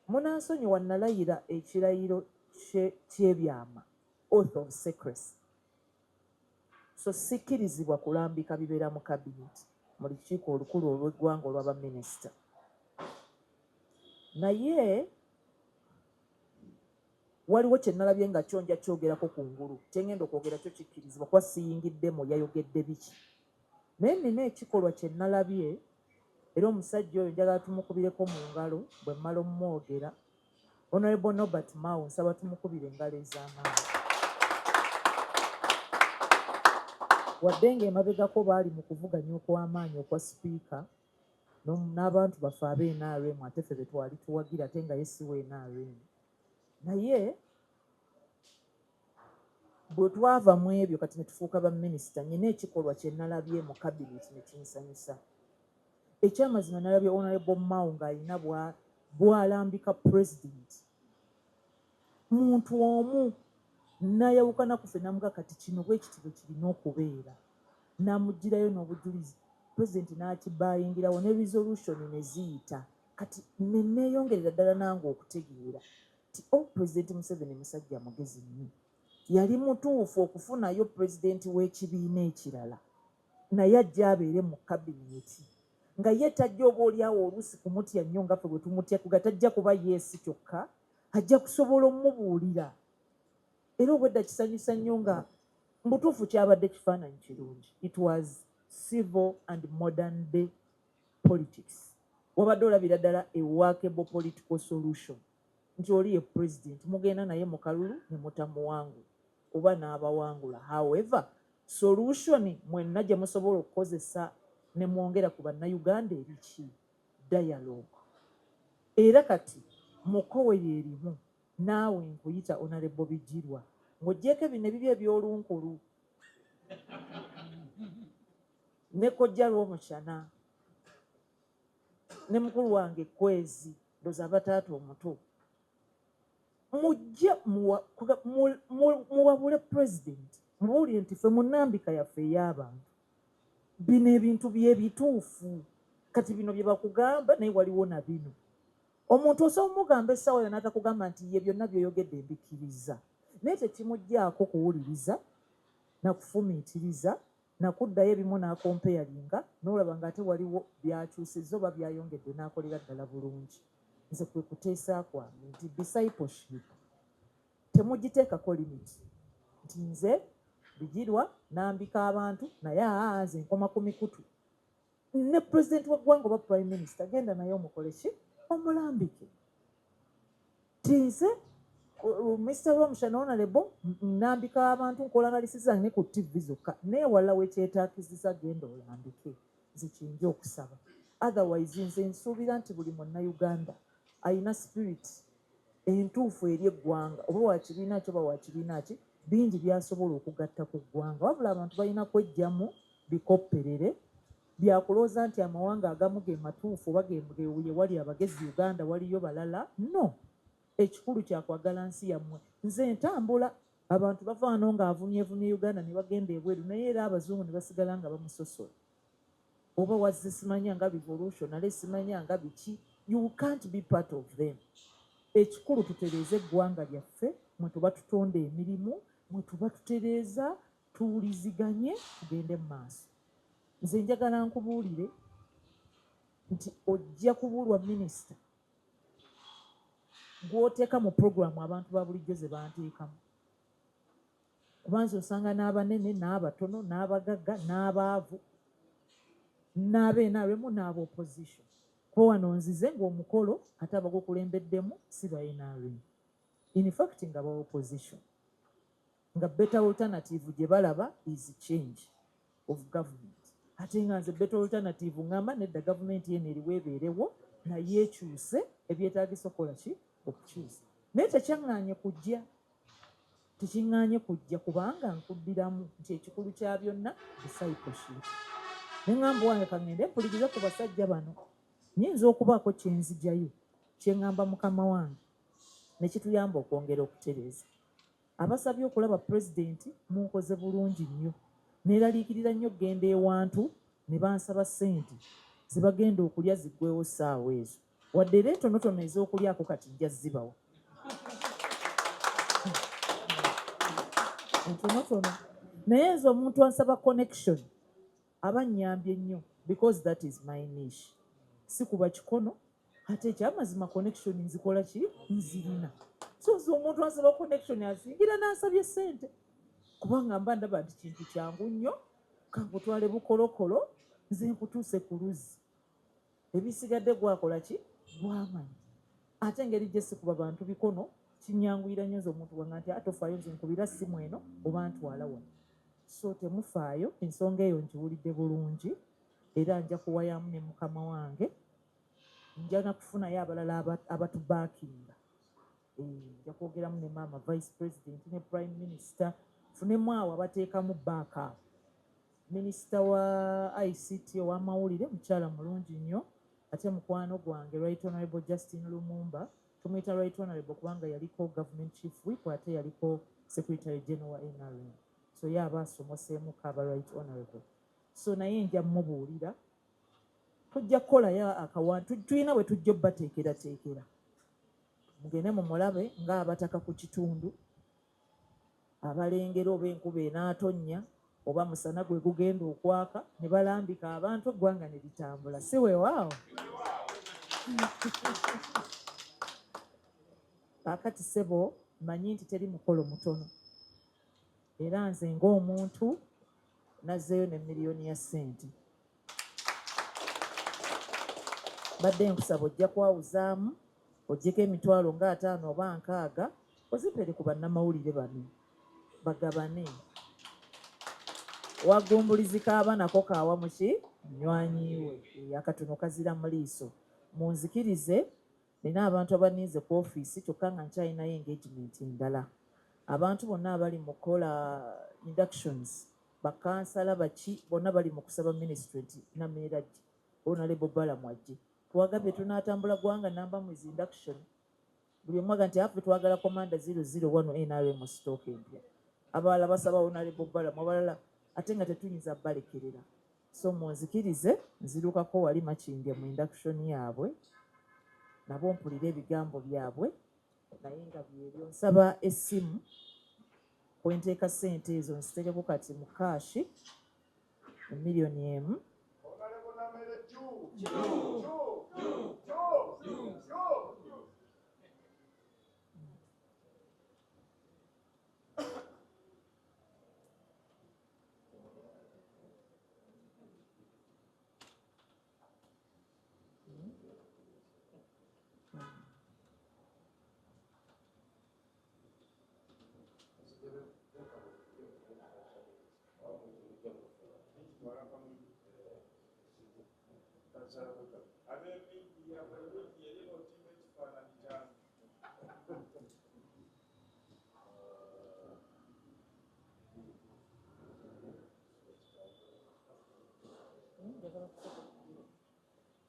Munansonyiwa nalayira ekirayiro ky'ebyama, oath of secrecy. So sikkirizibwa kulambika bibeera mu kabineti, mu lukiiko olukulu olw'eggwanga olw'abaminisita. Naye waliwo kye nalabye nga kyo nja kyogerako ku ngulu, kye ngenda okwogera kyo kikkirizibwa kuba siyingiddemu yayogedde biki. Naye nina ekikolwa kye nalabye, era omusajja oyo njagala tumukubireko mu ngalo bwe mmala omumwogera. Honorable Norbert Mao nsaba tumukubire engalo ez'amaanyi. Wadde ng'emabegako baali mu kuvuganya okw'amaanyi okwa sipiika n'abantu baffe ab'NRM, ate ffe be twali tuwagira ate nga ye si wa NRM. Naye bwe twava mu ebyo kati ne tufuuka baminisita, nyina ekikolwa kye nalabye mu kabineti ne kinsanyusa. Ekyamazima nalabye Honorable Mao ng'alina bw'alambika pulezidenti. Muntu omu n'ayawukana ku ffe n'amuga kati kino bwe kiti bwe kirina okubeera. N'amugirayo n'obujulizi. Pulezidenti n'akibayingirawo ne resolution ne ziyita. Kati ne neeyongerera ddala nange okutegeera ti Pulezidenti Museveni musajja mugezi nnyo. Yali mutuufu okufunayo pulezidenti w'ekibiina ekirala naye ajja abeere mu kabineti nga ye tajja oba oliawo oluusi kumutya nnyo nga ffe bwe tumutya kuga tajja kuba yeesi kyokka ajja kusobola omubuulira era obwedda kisanyusa nnyo nga mbutuufu kyabadde kifaananyi kirungi. It was civil and modern day politics. Wabadde olabira ddala a workable political solution nti oli ye president mugenda naye mu kalulu ne mutamuwangula oba n'abawangula. However, solution mwenna gye musobola okukozesa ne mwongera ku bannayuganda eriki dialogue. Era kati mukowere erimu naawe nkuyita Honorable Bijirwa ng'oggyeko bino ebibyo ebyolunkulu ne kojja Lwomukyana ne mukulu wange Kwezi ndoza abataata omuto mujje muwabule president mubuulire nti ffe mu nnambika yaffe ey'abantu bino ebintu byebituufu kati bino bye bakugamba naye waliwo na bino. Omuntu osobola omugamba essaawa yonna atakugamba nti ye byonna by'oyogedde mbikiriza naye tekimuggyako kuwuliriza nakufumiitiriza nakuddayo ebimu n'akompeyalinga n'olaba ng'ate waliwo byakyusizza oba byayongedde n'akolera ddala bulungi. Nze kwe kuteesa kwange nti discipleship temugiteekako limiti nti nze Bijirwa nambika abantu naye nze nkoma ku mikutu ne pulezidenti w'eggwanga oba prime minister genda naye omukole ki omulambike ti nze Mr. Lwomukyana Honorable nambika abantu nkola analysis zange ne ku TV zokka naye wala wekyetaakisiza genda olambike nze kinja okusaba. Otherwise nze nsuubira nti buli munnayuganda ayina spirit entuufu eri eggwanga oba wakibiina ki oba wakibiina ki bingi byasobola okugatta ku ggwanga wabula abantu balina kwejjamu bikopperere byakulooza nti amawanga agamu ge matuufu oba ge wali abagezi Uganda waliyo balala no. Ekikulu kyakwagala nsi yammwe. Nze ntambula abantu bava wano ng'avunyeevunye Uganda ne bagenda ebweru naye era abazungu ne basigala nga bamusosola oba wazze simanya nga revolutionary simanya nga biki. You can't be part of them. Ekikulu tutereeze eggwanga lyaffe mwe tuba tutonda emirimu mwe tuba tutereeza tuwuliziganye tugende mu maaso. Nze njagala nkubuulire nti ojja kubuulwa minisita gw'oteeka mu programu abantu ba bulijjo ze banteekamu kubanza osanga n'abanene n'abatono n'abagagga n'abaavu n'ab'NRM n'aba opposition. Ko wano nzize ng'omukolo ate abagukulembeddemu si ba NRM. In fact nga ba opposition nga better alternative gye balaba is change of government. Ate nga nze better alternative ngamba nedda gavumenti yeno eriwo ebeerewo naye ekyuse ebyetaagisa okukola ki okukyusa naye tekiŋŋaanye kujja kubanga nkuddiramu nti ekikulu kya byonna discipleship. Ne ŋŋamba wange kaŋŋende mpulirize ku basajja bano nyinza okubaako kyenzigyayo kyeŋŋamba mukama wange ne kituyamba okwongera okutereeza. Abasabye okulaba pulezidenti munkoze bulungi nnyo neeraliikirira nnyo genda ewantu ne bansaba ssente zibagenda okulya ziggwewo ssaawa ezo wadde era entonotono ez'okulyako kati nja zibawa entonotono naye nze omuntu ansaba connection aba nnyambye nnyo because that is my niche. Si kuba kikono ate ekyamazima connection nzikola ki nzirina. So nze omuntu ansaba connection asingira n'ansabye ssente kubanga mba ndaba nti kintu kyangu nnyo kankutwale bukolokolo nze nkutuuse ku luzzi ebisigadde gwakola ki gwamanya ate engeri gye sikuba bantu bikono kinyanguyira nnyo nze omuntu wange nti atofaayo nze nkubira simu eno oba ntwala wano. So temufaayo ensonga eyo ngiwulidde bulungi era nja kuwayamu ne mukama wange nja nakufunayo abalala abatubaakinga nja kwogeramu ne maama vice president ne prime minister funemu awo abateekamu backup. Minisita wa ICT ow'amawulire mukyala mulungi nnyo ate mukwano gwange Right Honorable Justin Lumumba tumuyita Right Honorable kubanga yaliko government chief whip ate yaliko secretary general wa NRM. So ye aba asomoseemuko aba Right Honorable. So naye nja mubuulira tujja kukolayo akawantu tulina bwe tujja obbateekerateekera mugende mumulabe ng'abataka ku kitundu abalengera oba enkuba enaatonnya oba musana gwe gugenda okwaka ne balambika abantu eggwanga ne litambula si weewaawo kaakati ssebo manyi nti teri mukolo mutono era nze ng'omuntu nazzeeyo ne miliyoni ya ssente badde nkusaba ojja kwawuzaamu oggyeko emitwalo nga 5 oba 6 ozipere ku bannamawulire bano bagabane wagumbulizika abanako kaawa muki nywanyiwe akatono kazira mu liiso munzikirize nina abantu abaniize ku ofiisi kyokka nga nkyalinayo engagement endala abantu bonna abali mu kukola inductions bakansala baki bonna bali mu kusaba ministry nti nameeragi honorable balamwajje tuwagambye tunaatambula gwanga namba mwezi induction buli omwaga nti afe twagala komanda 001 NRM stock empya abalala basaba honorable balamu abalala ate nga tetuyinza balekerera so munzikirize nzirukako wali makindya mu induction yaabwe nabo mpulira ebigambo byabwe naye nga byebyo nsaba essimu kwenteeka ssente ezo nziteekeko kati mu kaashi emiliyoni emu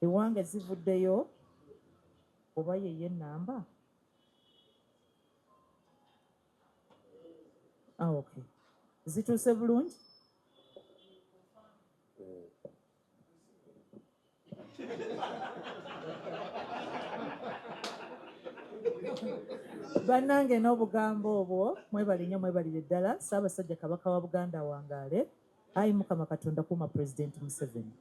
ewange zivuddeyo oba yeye namba okay zituuse bulungi bannange n'obugambo obwo mwebali nnyo mwebalire ddala Ssaabasajja Kabaka wa Buganda wangaale ayi Mukama Katonda kuuma Pulezidenti Museveni